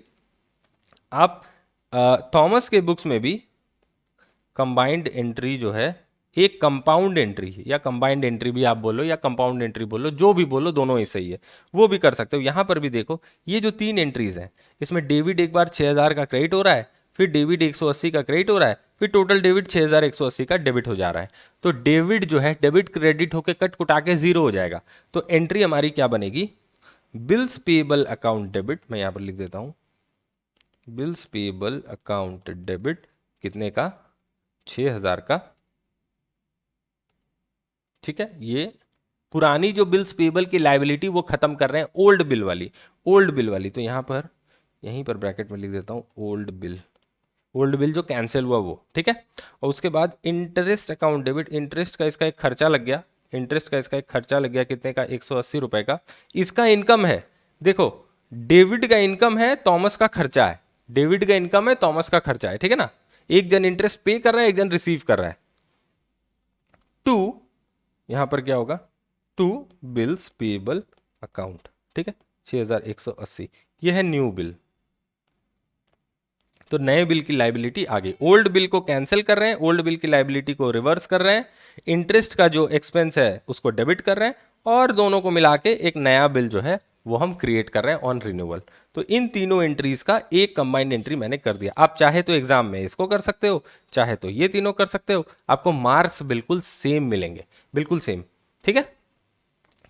आप थॉमस के बुक्स में भी कंबाइंड एंट्री जो है, एक कंपाउंड एंट्री या कंबाइंड एंट्री भी आप बोलो या कंपाउंड एंट्री बोलो, जो भी बोलो दोनों ही सही है, वो भी कर सकते हो। यहां पर भी देखो, ये जो तीन एंट्रीज हैं, इसमें डेबिट एक बार 6000 का क्रेडिट हो रहा है, फिर डेबिट 180 का क्रेडिट हो रहा है, फिर टोटल डेबिट 6180 का डेबिट हो जा रहा है। तो डेबिट जो है, डेबिट क्रेडिट होकर कट कुटा के जीरो हो जाएगा। तो एंट्री हमारी क्या बनेगी? बिल्स पेबल अकाउंट डेबिट, मैं यहां पर लिख देता हूं बिल्स पेबल अकाउंट डेबिट, कितने का? 6000 का। ठीक है, ये पुरानी जो बिल्स पेबल की लाइबिलिटी वो खत्म कर रहे हैं, ओल्ड बिल वाली। तो यहां पर, यहीं पर ब्रैकेट में लिख देता हूं ओल्ड बिल जो कैंसिल हुआ वो, ठीक है। और उसके बाद इंटरेस्ट अकाउंट डेबिट, इंटरेस्ट का इसका एक खर्चा लग गया, कितने का? 180 रुपए का। इसका इनकम है, देखो डेविड का इनकम है, थॉमस का खर्चा है। डेविड का इनकम है, थॉमस का खर्चा है, ठीक है ना। एक जन इंटरेस्ट पे कर रहा है, एक जन रिसीव कर रहा है। टू, यहां पर क्या होगा? टू बिल्स पेबल अकाउंट, ठीक है, 6180, यह है न्यू बिल। तो नए बिल की लाइबिलिटी आ गई, ओल्ड बिल को कैंसिल कर रहे हैं, ओल्ड बिल की लाइबिलिटी को रिवर्स कर रहे हैं, इंटरेस्ट का जो एक्सपेंस है उसको डेबिट कर रहे हैं, और दोनों को मिला के एक नया बिल जो है वो हम क्रिएट कर रहे हैं ऑन रिन्यूअल। तो इन तीनों एंट्रीज का एक कंबाइंड एंट्री मैंने कर दिया। आप चाहे तो एग्जाम में इसको कर सकते हो, चाहे तो ये तीनों कर सकते हो, आपको मार्क्स बिल्कुल सेम मिलेंगे, बिल्कुल सेम, ठीक है।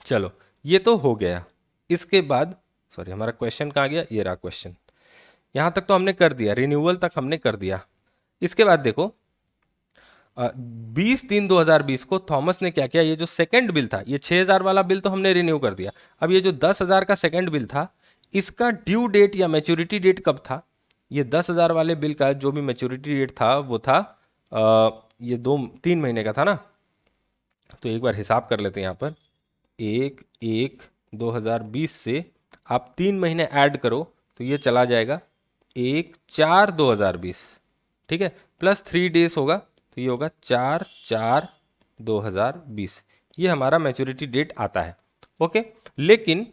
चलो, ये तो हो गया। इसके बाद सॉरी, हमारा क्वेश्चन कहाँ गया? ये रहा क्वेश्चन। यहां तक तो हमने कर दिया, रिन्यूअल तक हमने कर दिया। इसके बाद देखो 20/3/2020 को थॉमस ने क्या किया? ये जो सेकंड बिल था, ये 6000 वाला बिल तो हमने रिन्यू कर दिया। अब ये जो 10,000 का सेकंड बिल था, इसका ड्यू डेट या मैच्योरिटी डेट कब था? ये 10,000 वाले बिल का जो भी मैच्योरिटी डेट था वो था ये 2-3 महीने का था ना। तो एक बार हिसाब कर लेते हैं यहाँ पर, 1/1/2020 से आप 3 महीने ऐड करो तो ये चला जाएगा 1/4/2020, ठीक है, प्लस 3 डेज होगा, तो ये होगा 4/4/2020, ये हमारा मैच्योरिटी डेट आता है। ओके, लेकिन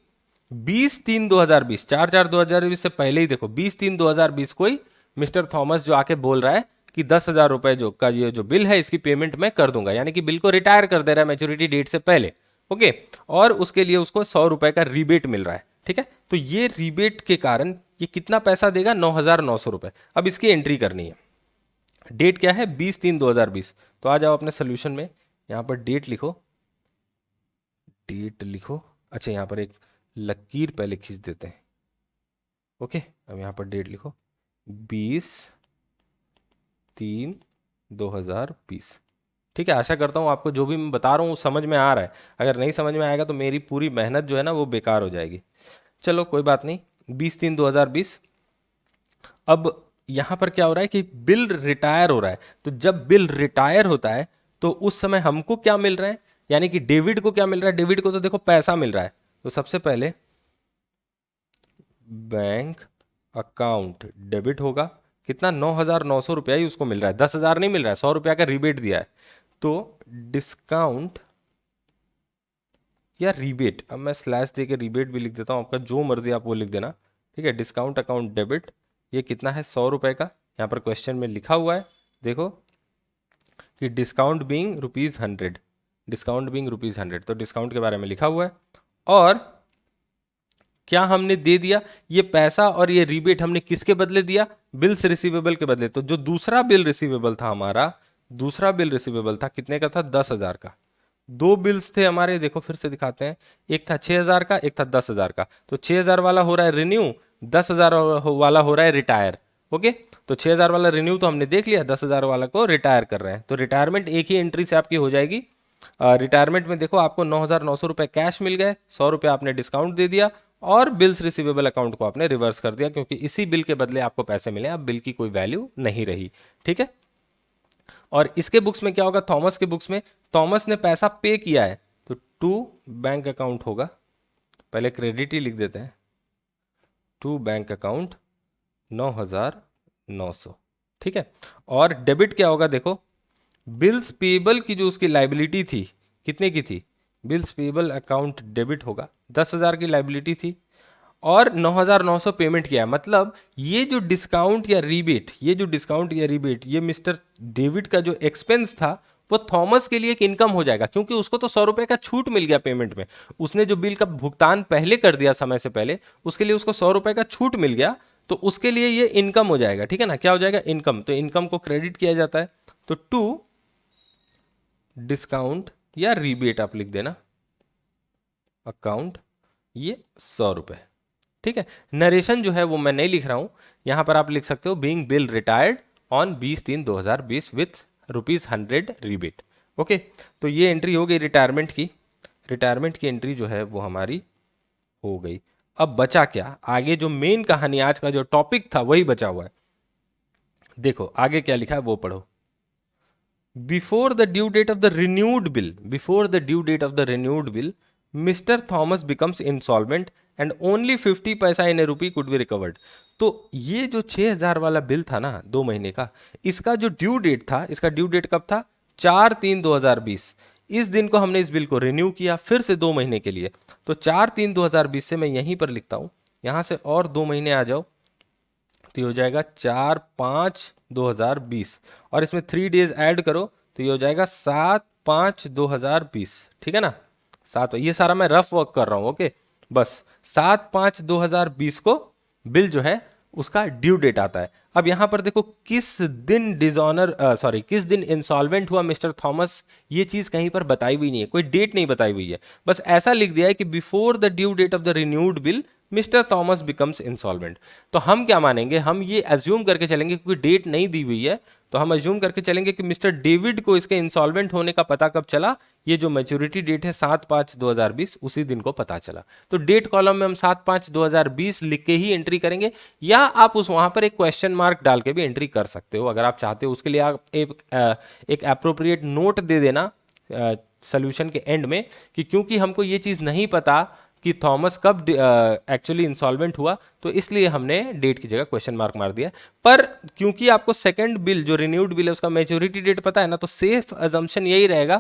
20/3/2020, 4/4/2020 से पहले ही देखो 20/3/2020 को ही मिस्टर थॉमस जो आके बोल रहा है कि 10,000 रुपए जो का ये जो बिल है इसकी पेमेंट मैं कर दूंगा, यानी कि बिल को रिटायर कर दे रहा है मैच्योरिटी डेट से पहले। ओके, और उसके लिए उसको 100 रुपए का रिबेट मिल रहा है। ठीक है, तो ये रिबेट के कारण ये कितना पैसा देगा, 9,900 रुपए। अब इसकी एंट्री करनी है। डेट क्या है, 20/3/2020। तो आ जाओ अपने सोल्यूशन में, यहां पर डेट लिखो, डेट लिखो। अच्छा, यहां पर एक लकीर पहले खींच देते हैं। ओके, अब यहां पर डेट लिखो 20/3/2020। ठीक है, आशा करता हूँ आपको जो भी मैं बता रहा हूँ समझ में आ रहा है। अगर नहीं समझ में आएगा तो मेरी पूरी मेहनत जो है ना वो बेकार हो जाएगी। चलो कोई बात नहीं, 20/3/2020। अब यहां पर क्या हो रहा है कि बिल रिटायर हो रहा है। तो जब बिल रिटायर होता है तो उस समय हमको क्या मिल रहा है, यानी कि डेविड को क्या मिल रहा है, डेविड को तो देखो पैसा मिल रहा है। तो सबसे पहले बैंक अकाउंट डेबिट होगा, कितना, 9,900 रुपया ही उसको मिल रहा है, 10,000 नहीं मिल रहा है, 100 रुपया का रिबेट दिया है। तो डिस्काउंट या रिबेट, अब मैं स्लैश दे के रिबेट भी लिख देता हूं, आपका जो मर्जी आप वो लिख देना। ठीक है, डिस्काउंट अकाउंट डेबिट, ये कितना है, 100 रुपए का। यहाँ पर क्वेश्चन में लिखा हुआ है, देखो कि डिस्काउंट बीइंग ₹100, डिस्काउंट बीइंग ₹100, तो डिस्काउंट के बारे में लिखा हुआ है। और क्या हमने दे दिया, ये पैसा और ये रिबेट हमने किसके बदले दिया, बिल्स रिसीवेबल के बदले। तो जो दूसरा बिल रिसीवेबल था हमारा, दूसरा बिल रिसीवेबल था कितने का था, 10,000 का। दो बिल्स थे हमारे, देखो फिर से दिखाते हैं, एक था 6,000 का, एक था 10,000 का। तो 6,000 वाला हो रहा है रिन्यू, 10,000 वाला हो रहा है रिटायर। ओके, तो 6,000 वाला रिन्यू तो हमने देख लिया, 10,000 वाला को रिटायर कर रहे हैं। तो रिटायरमेंट एक ही एंट्री से आपकी हो जाएगी। रिटायरमेंट में देखो आपको 9,900 रुपए कैश मिल गए, 100 रुपए आपने डिस्काउंट दे दिया और बिल्स रिसीवेबल अकाउंट को आपने रिवर्स कर दिया, क्योंकि इसी बिल के बदले आपको पैसे मिले, अब बिल की कोई वैल्यू नहीं रही। ठीक है, और इसके बुक्स में क्या होगा, थॉमस के बुक्स में, थॉमस ने पैसा पे किया है तो टू बैंक अकाउंट होगा, पहले क्रेडिट ही लिख देते हैं, टू बैंक अकाउंट 9,900। ठीक है, और डेबिट क्या होगा, देखो बिल्स पेबल की जो उसकी लाइबिलिटी थी, कितने की थी, बिल्स पेबल अकाउंट डेबिट होगा, 10,000 की लाइबिलिटी थी और 9,900 पेमेंट किया है। मतलब ये जो डिस्काउंट या रिबेट, ये जो डिस्काउंट या रिबेट, ये मिस्टर डेविड का जो एक्सपेंस था वो थॉमस के लिए एक इनकम हो जाएगा, क्योंकि उसको तो 100 रुपए का छूट मिल गया पेमेंट में। उसने जो बिल का भुगतान पहले कर दिया समय से पहले, उसके लिए उसको 100 रुपए का छूट मिल गया, तो उसके लिए ये इनकम हो जाएगा। ठीक है ना, क्या हो जाएगा, इनकम। तो इनकम को क्रेडिट किया जाता है, तो टू डिस्काउंट या रिबेट आप लिख देना अकाउंट, ये 100 रुपए। ठीक है, नरेशन जो है वो मैं नहीं लिख रहा हूं, यहां पर आप लिख सकते हो being bill retired on 20/3/2020 with ₹100 rebate. Okay, तो ये एंट्री हो गई रिटायरमेंट की, रिटायरमेंट की एंट्री जो है वो हमारी हो गई। अब बचा क्या, आगे जो मेन कहानी, आज का जो टॉपिक था वही बचा हुआ है। देखो आगे क्या लिखा है वो पढ़ो। Before the due date of the renewed bill, before the due date of the renewed bill, Mr. Thomas becomes insolvent and only 50 पैसा in a rupee could be recovered. तो ये जो 6,000 वाला बिल था ना 2 महीने का, इसका जो ड्यू डेट था, इसका ड्यू डेट कब था, 4/3/2020। इस दिन को हमने इस बिल को रिन्यू किया फिर से 2 महीने के लिए। तो 4/3/2020 से मैं यहीं पर लिखता हूं, यहां से और 2 महीने आ जाओ, तो ये हो जाएगा 4/5/2020 और इसमें 3 डेज ऐड करो तो ये हो जाएगा 7/5/2020। ठीक है ना, 7, ये सारा मैं रफ वर्क कर रहा हूं। ओके, बस 7/5/2020 को बिल जो है उसका ड्यू डेट आता है। अब यहां पर देखो किस दिन डिसऑनर किस दिन इंसॉल्वेंट हुआ मिस्टर थॉमस, ये चीज कहीं पर बताई हुई नहीं है, कोई डेट नहीं बताई हुई है, बस ऐसा लिख दिया है कि before the due date of the renewed bill mister Thomas becomes insolvent. तो हम क्या मानेंगे, हम ये अज्यूम करके चलेंगे, क्योंकि डेट नहीं दी हुई है तो हम अज्यूम करके चलेंगे कि मिस्टर डेविड को इसके इंसॉल्वेंट होने का पता कब चला, ये जो मैच्योरिटी डेट है 7/5/2020 उसी दिन को पता चला। तो डेट कॉलम में हम 7/5/2020 लिख के ही एंट्री करेंगे, या आप उस वहां पर एक क्वेश्चन मार्क डाल के भी एंट्री कर सकते हो अगर आप चाहते हो। उसके लिए आप एक एप्रोप्रिएट नोट दे देना सोल्यूशन के एंड में कि क्योंकि हमको ये चीज नहीं पता कि थॉमस कब एक्चुअली इंसॉल्वेंट हुआ, तो इसलिए हमने डेट की जगह क्वेश्चन मार्क मार दिया। पर क्योंकि आपको सेकंड बिल जो रिन्यूड बिल है उसका मैच्योरिटी डेट पता है ना, तो सेफ अजम्पशन यही रहेगा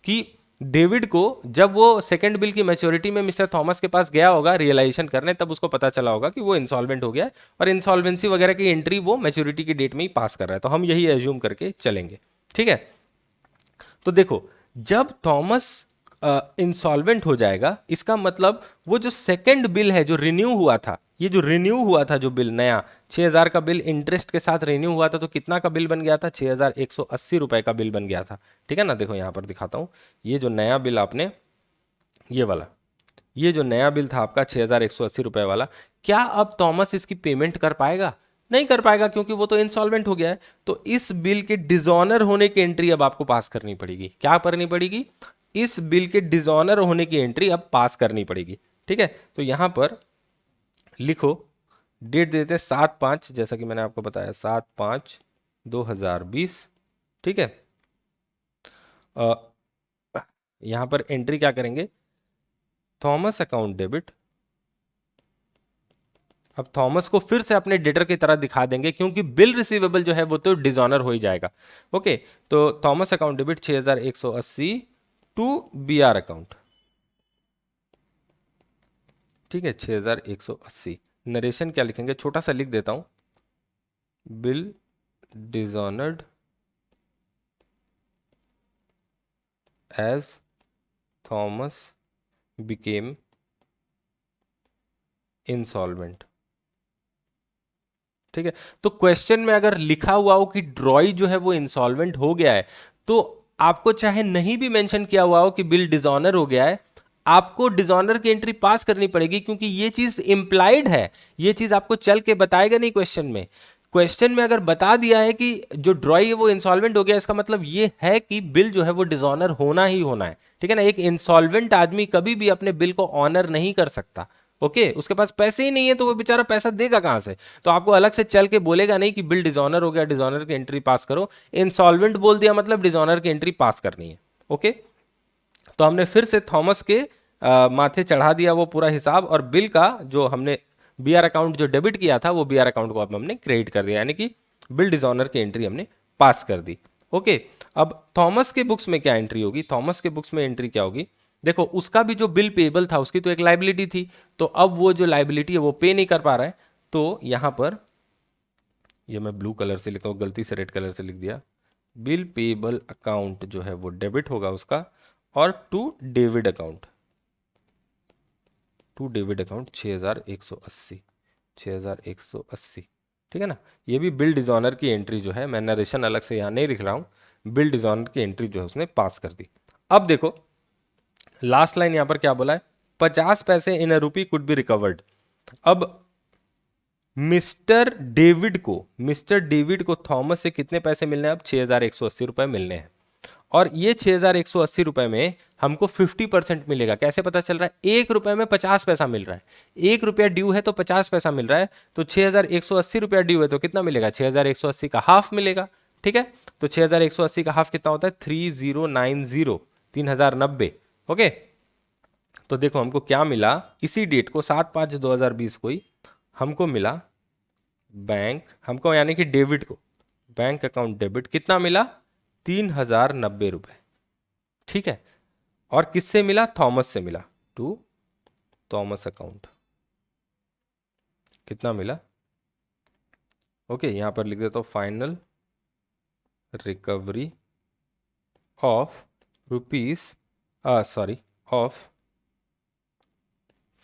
कि डेविड को जब वो सेकंड बिल की मैच्योरिटी में मिस्टर थॉमस के पास गया होगा रियलाइजेशन करने, तब उसको पता चला होगा कि वो इंसॉल्वेंट हो गया है और इंसॉल्वेंसी वगैरह की एंट्री वो मैच्योरिटी की डेट में ही पास कर रहा है। तो हम यही एज्यूम करके चलेंगे, ठीक है। तो देखो, जब थॉमस इंसॉल्वेंट हो जाएगा, इसका मतलब वो जो सेकंड बिल है जो रिन्यू हुआ था, ये जो रिन्यू हुआ था जो बिल नया 6000 का बिल इंटरेस्ट के साथ रिन्यू हुआ था, तो कितना का बिल बन गया था? 6180 रुपए का बिल बन गया था, ठीक है ना। देखो यहां पर दिखाता हूं, ये जो नया बिल आपने, ये वाला, ये जो नया बिल था आपका 6180 रुपए वाला, क्या अब थॉमस इसकी पेमेंट कर पाएगा? नहीं कर पाएगा, क्योंकि वो तो इंसॉल्वेंट हो गया है। तो इस बिल के डिसऑनर होने की एंट्री अब आपको पास करनी पड़ेगी। क्या करनी पड़ेगी? इस बिल के डिसऑनर होने की एंट्री अब पास करनी पड़ेगी, ठीक है। तो यहां पर लिखो, डेट देते हैं 7/5, जैसा कि मैंने आपको बताया 7/5/2020, ठीक है। यहां पर एंट्री क्या करेंगे? Thomas account debit. अब थॉमस को फिर से अपने डेटर की तरह दिखा देंगे, क्योंकि बिल रिसीवेबल जो है वो तो डिसऑनर हो ही जाएगा। ओके, तो Thomas account debit 6180 to BR account, ठीक है, 6180। नरेशन क्या लिखेंगे? छोटा सा लिख देता हूं, bill dishonoured as Thomas became insolvent, ठीक है। तो क्वेश्चन में अगर लिखा हुआ हो कि ड्रॉई जो है वो इंसॉल्वेंट हो गया है, तो आपको चाहे नहीं भी मेंशन किया हुआ हो कि बिल डिसऑनर हो गया है, आपको डिसऑनर की एंट्री पास करनी पड़ेगी, क्योंकि ये चीज इंप्लाइड है, ये चीज आपको चल के बताएगा नहीं क्वेश्चन में। क्वेश्चन में अगर बता दिया है कि जो ड्रॉई है वो इंसॉल्वेंट हो गया, इसका मतलब ये है कि बिल जो है वो डिसऑनर होना ही होना है, ठीक है ना। एक इंसॉल्वेंट आदमी कभी भी अपने बिल को ऑनर नहीं कर सकता। ओके, उसके पास पैसे ही नहीं है, तो वो बेचारा पैसा देगा कहां से? तो आपको अलग से चल के बोलेगा नहीं कि बिल डिसऑनर हो गया, डिसऑनर की एंट्री पास करो। इंसॉल्वेंट बोल दिया मतलब डिसऑनर की एंट्री पास करनी है। ओके, तो हमने फिर से थॉमस के माथे चढ़ा दिया वो पूरा हिसाब, और बिल का जो हमने बीआर अकाउंट जो डेबिट किया था, वो बीआर अकाउंट को अब हमने क्रेडिट कर दिया, यानी कि बिल डिसऑनर की एंट्री हमने पास कर दी। ओके, अब थॉमस के बुक्स में क्या एंट्री होगी? थॉमस के बुक्स में एंट्री क्या होगी? देखो, उसका भी जो बिल पेबल था, उसकी तो एक लाइबिलिटी थी, तो अब वो जो लाइबिलिटी है वो पे नहीं कर पा रहा है। तो यहां पर ये मैं ब्लू कलर से लिखता हूँ, गलती से रेड कलर से लिख दिया। बिल पेबल अकाउंट जो है वो डेबिट होगा उसका, और to David account, to David account 6180, 6180, ठीक है ना। ये भी बिल डिसऑनर की एंट्री जो है, मैं नरेशन अलग से यहाँ नहीं लिख रहा हूँ, बिल डिसऑनर की एंट्री जो है उसने पास कर दी। अब देखो लास्ट लाइन यहां पर क्या बोला है? 50 पैसे इन अ रूपी कुड बी रिकवर्ड। अब मिस्टर डेविड को थॉमस से कितने पैसे मिलने हैं? अब 6180 रुपए मिलने हैं, और ये 6180 रुपए में हमको 50% मिलेगा। कैसे पता चल रहा है? 1 रुपए में 50 पैसा मिल रहा है, 1 रुपया ड्यू है तो 50 पैसा मिल रहा है, तो 6180 रुपया ड्यू है तो कितना मिलेगा? 6180 का हाफ मिलेगा, ठीक है। तो 6180 का हाफ कितना होता है? 3090, 3090। ओके, तो देखो हमको क्या मिला इसी डेट को, 7/5/2020 को ही हमको मिला बैंक, हमको यानी कि डेबिट को, बैंक अकाउंट डेबिट कितना मिला? 3090 रुपए, ठीक है। और किससे मिला? थॉमस से मिला, टू थॉमस अकाउंट कितना मिला? ओके, यहां पर लिख देता हूं, final recovery of rupees sorry of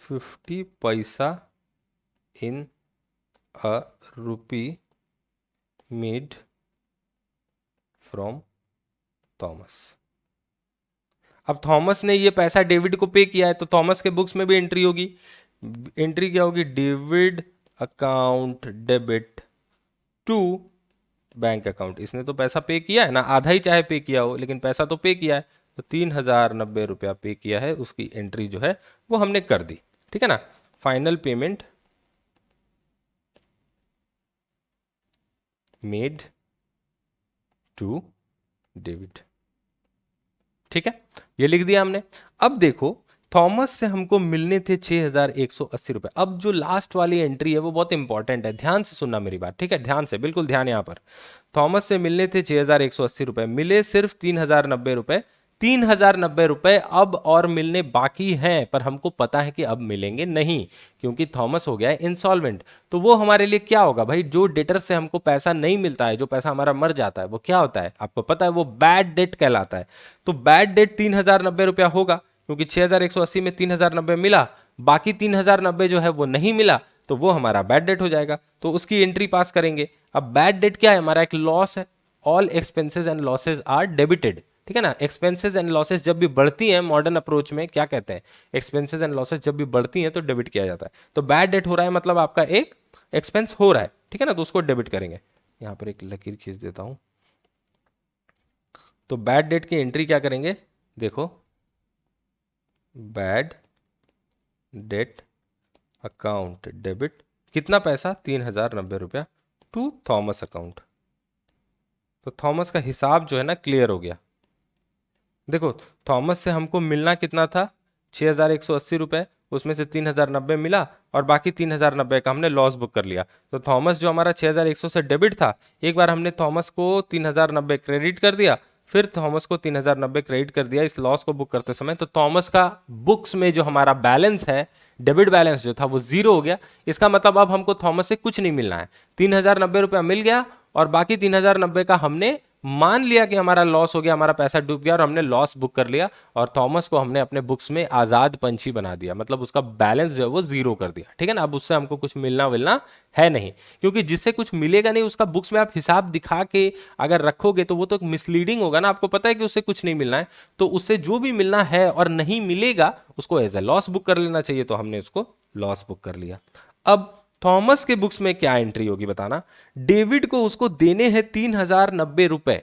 50 पैसा इन अ रूपी मेड फ्रॉम थॉमस। अब थॉमस ने ये पैसा डेविड को पे किया है, तो थॉमस के बुक्स में भी एंट्री होगी। एंट्री क्या होगी? David account debit to bank account. इसने तो पैसा पे किया है ना, आधा ही चाहे पे किया हो, लेकिन पैसा तो पे किया है, तो 3090 रुपया पे किया है, उसकी एंट्री जो है वो हमने कर दी, ठीक है ना। Final payment made to David, ठीक है, ये लिख दिया हमने। अब देखो, थॉमस से हमको मिलने थे 6180 रुपए। अब जो लास्ट वाली एंट्री है वो बहुत इंपॉर्टेंट है, ध्यान से सुनना मेरी बात, ठीक है, ध्यान से, बिल्कुल ध्यान। यहां पर थॉमस से मिलने थे 6180 रुपए, मिले सिर्फ 3090 रुपए, ₹3090 अब और मिलने बाकी हैं, पर हमको पता है कि अब मिलेंगे नहीं, क्योंकि थॉमस हो गया है इंसॉल्वेंट। तो वो हमारे लिए क्या होगा भाई, जो डेटर से हमको पैसा नहीं मिलता है, जो पैसा हमारा मर जाता है, वो क्या होता है आपको पता है, वो बैड डेट कहलाता है। तो बैड डेट ₹3090 होगा, क्योंकि 6180 में 3090 मिला, बाकी 3090 जो है वो नहीं मिला, तो वो हमारा बैड डेट हो जाएगा, तो उसकी एंट्री पास करेंगे। अब बैड डेट क्या है, हमारा एक लॉस है। All expenses and losses are debited, ठीक है ना। एक्सपेंसेस एंड लॉसेज जब भी बढ़ती हैं मॉडर्न अप्रोच में क्या कहते हैं, एक्सपेंसेस एंड लॉसेज जब भी बढ़ती हैं तो डेबिट किया जाता है। तो बैड डेट हो रहा है मतलब आपका एक एक्सपेंस हो रहा है, ठीक है ना, तो उसको डेबिट करेंगे। यहां पर एक लकीर खींच देता हूं। तो बैड डेट की एंट्री क्या करेंगे, देखो बैड डेट अकाउंट डेबिट, कितना पैसा, ₹3090 टू थॉमस अकाउंट। तो थॉमस का हिसाब जो है ना क्लियर हो गया। देखो थॉमस से हमको मिलना कितना था, ₹6180, उसमें से 3090 मिला और बाकी 3090 का हमने लॉस बुक कर लिया। तो थॉमस जो हमारा 6100 से डेबिट था, एक बार हमने थॉमस को 3090 क्रेडिट कर दिया, फिर थॉमस को 3090 क्रेडिट कर दिया इस लॉस को बुक करते समय। तो थॉमस का बुक्स में जो हमारा बैलेंस है, डेबिट बैलेंस जो था वो जीरो हो गया। इसका मतलब अब हमको थॉमस से कुछ नहीं मिलना है, ₹3090 मिल गया और बाकी 3090 का हमने मान लिया कि हमारा लॉस हो गया, हमारा पैसा डूब गया और हमने लॉस बुक कर लिया, और थॉमस को हमने अपने बुक्स में आजाद पंछी बना दिया, मतलब उसका बैलेंस जो है वो जीरो कर दिया, ठीक है ना। अब उससे हमको कुछ मिलना विलना है नहीं, क्योंकि जिससे कुछ मिलेगा नहीं उसका बुक्स में आप हिसाब दिखा के अगर रखोगे तो वो तो मिसलीडिंग होगा ना। आपको पता है कि उससे कुछ नहीं मिलना है, तो उससे जो भी मिलना है और नहीं मिलेगा उसको एज ए लॉस बुक कर लेना चाहिए, तो हमने उसको लॉस बुक कर लिया। अब थॉमस के बुक्स में क्या एंट्री होगी बताना, डेविड को उसको देने हैं ₹3090,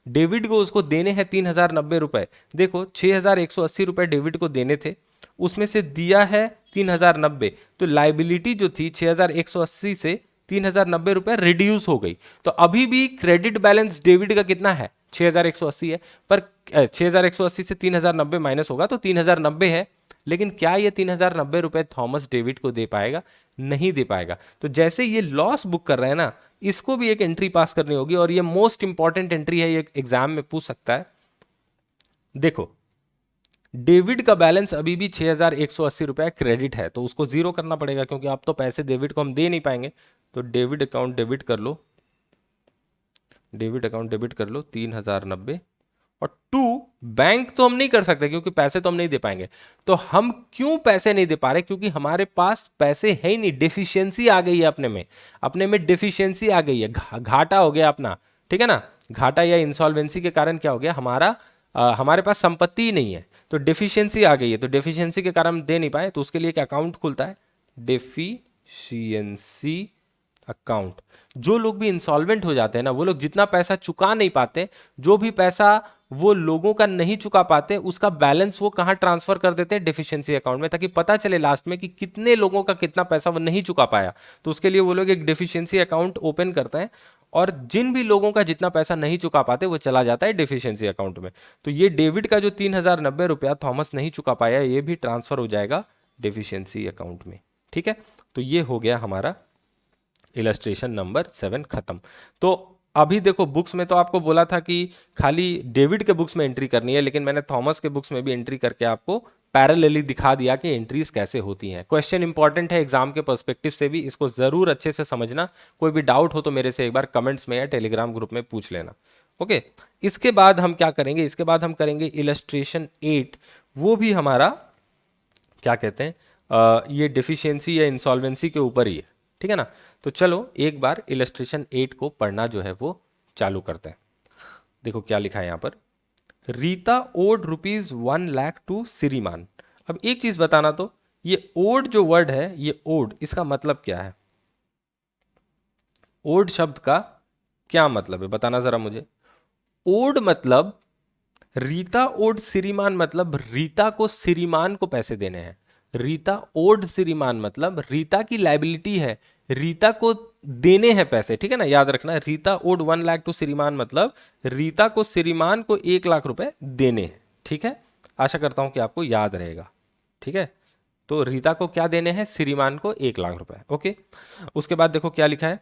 डेविड को उसको देने हैं ₹3090। देखो ₹6180 डेविड को देने थे, उसमें से दिया है 3090, तो लाइबिलिटी जो थी 6180 से ₹3090 रिड्यूस हो गई। तो अभी भी क्रेडिट बैलेंस डेविड का कितना है, 6180 है, पर 6180 से 3090 माइनस होगा तो 3090 है। लेकिन क्या ये ₹3090 थॉमस डेविड को दे पाएगा, नहीं दे पाएगा। तो जैसे ये लॉस बुक कर रहे हैं ना, इसको भी एक एंट्री पास करनी होगी, और ये मोस्ट इंपॉर्टेंट एंट्री है, ये एग्जाम में पूछ सकता है। देखो डेविड का बैलेंस अभी भी ₹6180 क्रेडिट है, तो उसको जीरो करना पड़ेगा, क्योंकि आप तो पैसे डेविड को हम दे नहीं पाएंगे। तो डेविड अकाउंट डेबिट कर लो, डेबिट अकाउंट डेबिट कर लो 3090, और टू बैंक तो हम नहीं कर सकते क्योंकि पैसे तो हम नहीं दे पाएंगे। तो हम क्यों पैसे नहीं दे पा रहे, क्योंकि हमारे पास पैसे है ही नहीं, डेफिशिएंसी आ गई है अपने में डेफिशिएंसी आ गई है, घाटा हो गया अपना, ठीक है ना। घाटा या इंसॉल्वेंसी के कारण क्या हो गया, हमारे पास संपत्ति ही नहीं है, तो डेफिशिएंसी आ गई है। तो डेफिशिएंसी के कारण हम दे नहीं पाए, तो उसके लिए एक अकाउंट खुलता है, डेफिशिएंसी अकाउंट। जो लोग भी इंसॉल्वेंट हो जाते हैं ना, वो लोग जितना पैसा चुका नहीं पाते, जो भी पैसा वो लोगों का नहीं चुका पाते, उसका बैलेंस वो कहां ट्रांसफर कर देते हैं, डेफिशिएंसी अकाउंट में, ताकि पता चले लास्ट में कि कितने लोगों का कितना पैसा वो नहीं चुका पाया। तो उसके लिए वो लोग एक डेफिशिएंसी अकाउंट ओपन करते हैं, और जिन भी लोगों का जितना पैसा नहीं चुका पाते वो चला जाता है डेफिशिएंसी अकाउंट में। तो ये डेविड का जो ₹3090 थॉमस नहीं चुका पाया, ये भी ट्रांसफर हो जाएगा डेफिशिएंसी अकाउंट में, ठीक है। तो ये हो गया हमारा इलस्ट्रेशन नंबर 7 खत्म। तो अभी देखो बुक्स में तो आपको बोला था कि खाली डेविड के बुक्स में एंट्री करनी है, लेकिन मैंने थॉमस के बुक्स में भी एंट्री करके आपको पैरेलली दिखा दिया कि एंट्रीज कैसे होती हैं। क्वेश्चन इंपॉर्टेंट है एग्जाम के पर्सपेक्टिव से भी, इसको जरूर अच्छे से समझना। कोई भी डाउट हो तो मेरे से एक बार कमेंट्स में या टेलीग्राम ग्रुप में पूछ लेना, ओके। इसके बाद हम क्या करेंगे, इसके बाद हम करेंगे इलस्ट्रेशन 8, वो भी हमारा क्या कहते हैं ये डिफिशियंसी या इंसॉल्वेंसी के ऊपर ही है, ठीक है ना। तो चलो एक बार इलस्ट्रेशन 8 को पढ़ना जो है वो चालू करते हैं। देखो क्या लिखा है यहां पर, रीता ओड ₹1,00,000 टू श्रीमान। अब एक चीज बताना, तो ये ओड जो वर्ड है, ये ओड इसका मतलब क्या है, ओड शब्द का क्या मतलब है बताना जरा मुझे। ओड मतलब रीता ओड श्रीमान, मतलब रीता को श्रीमान को पैसे देने हैं। रीता ओड श्रीमान मतलब रीता की लाइबिलिटी है, रीता को देने हैं पैसे, ठीक है ना, याद रखना। रीता ओड 1,00,000 टू श्रीमान मतलब रीता को श्रीमान को ₹1,00,000 देने हैं, ठीक है। आशा करता हूं कि आपको याद रहेगा, ठीक है। तो रीता को क्या देने हैं, श्रीमान को ₹1,00,000, ओके। उसके बाद देखो क्या लिखा है,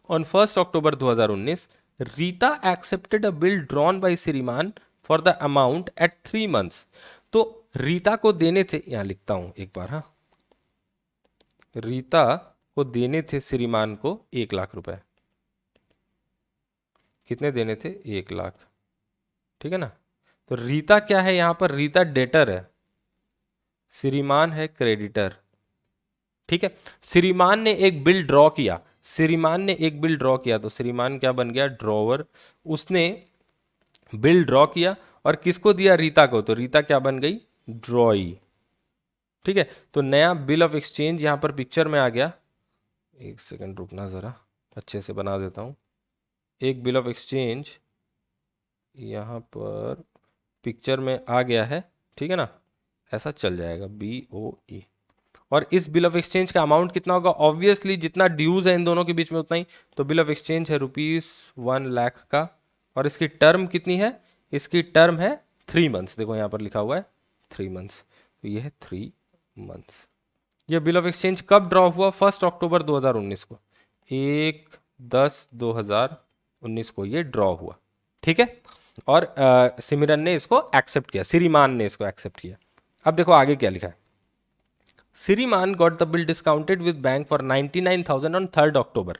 on 1 October 2019 Rita accepted a bill drawn by Shriman for the amount at 3 months। तो रीता को देने थे, यहां लिखता हूं एक बार, हाँ, रीता को देने थे श्रीमान को 1 लाख रुपए। कितने देने थे? 1 लाख, ठीक है ना। तो रीता क्या है यहां पर? रीता डेटर है, श्रीमान है क्रेडिटर, ठीक है। श्रीमान ने एक बिल ड्रॉ किया, श्रीमान ने एक बिल ड्रॉ किया, तो श्रीमान क्या बन गया? ड्रॉवर। उसने बिल ड्रॉ किया और किसको दिया? रीता को, तो रीता क्या बन गई? ड्रॉई, ठीक है। तो नया बिल ऑफ एक्सचेंज यहां पर पिक्चर में आ गया। एक सेकंड रुकना, जरा अच्छे से बना देता हूं। एक बिल ऑफ एक्सचेंज यहां पर पिक्चर में आ गया है, ठीक है ना, ऐसा चल जाएगा, BOE। और इस बिल ऑफ एक्सचेंज का अमाउंट कितना होगा? ऑब्वियसली जितना ड्यूज है इन दोनों के बीच में उतना ही। तो बिल ऑफ एक्सचेंज है ₹1 लाख का, और इसकी टर्म कितनी है? इसकी टर्म है 3 months। देखो यहाँ पर लिखा हुआ है 3 months, तो ये है 3 months। ये बिल ऑफ एक्सचेंज कब ड्रॉ हुआ? 1 अक्टूबर 2019 को, 1/10/2019 को ये ड्रॉ हुआ, ठीक है। और सिमरन ने इसको एक्सेप्ट किया, श्रीमान ने इसको एक्सेप्ट किया। अब देखो आगे क्या लिखा है। श्रीमान got the bill discounted with bank for 99,000 on 3 अक्टूबर।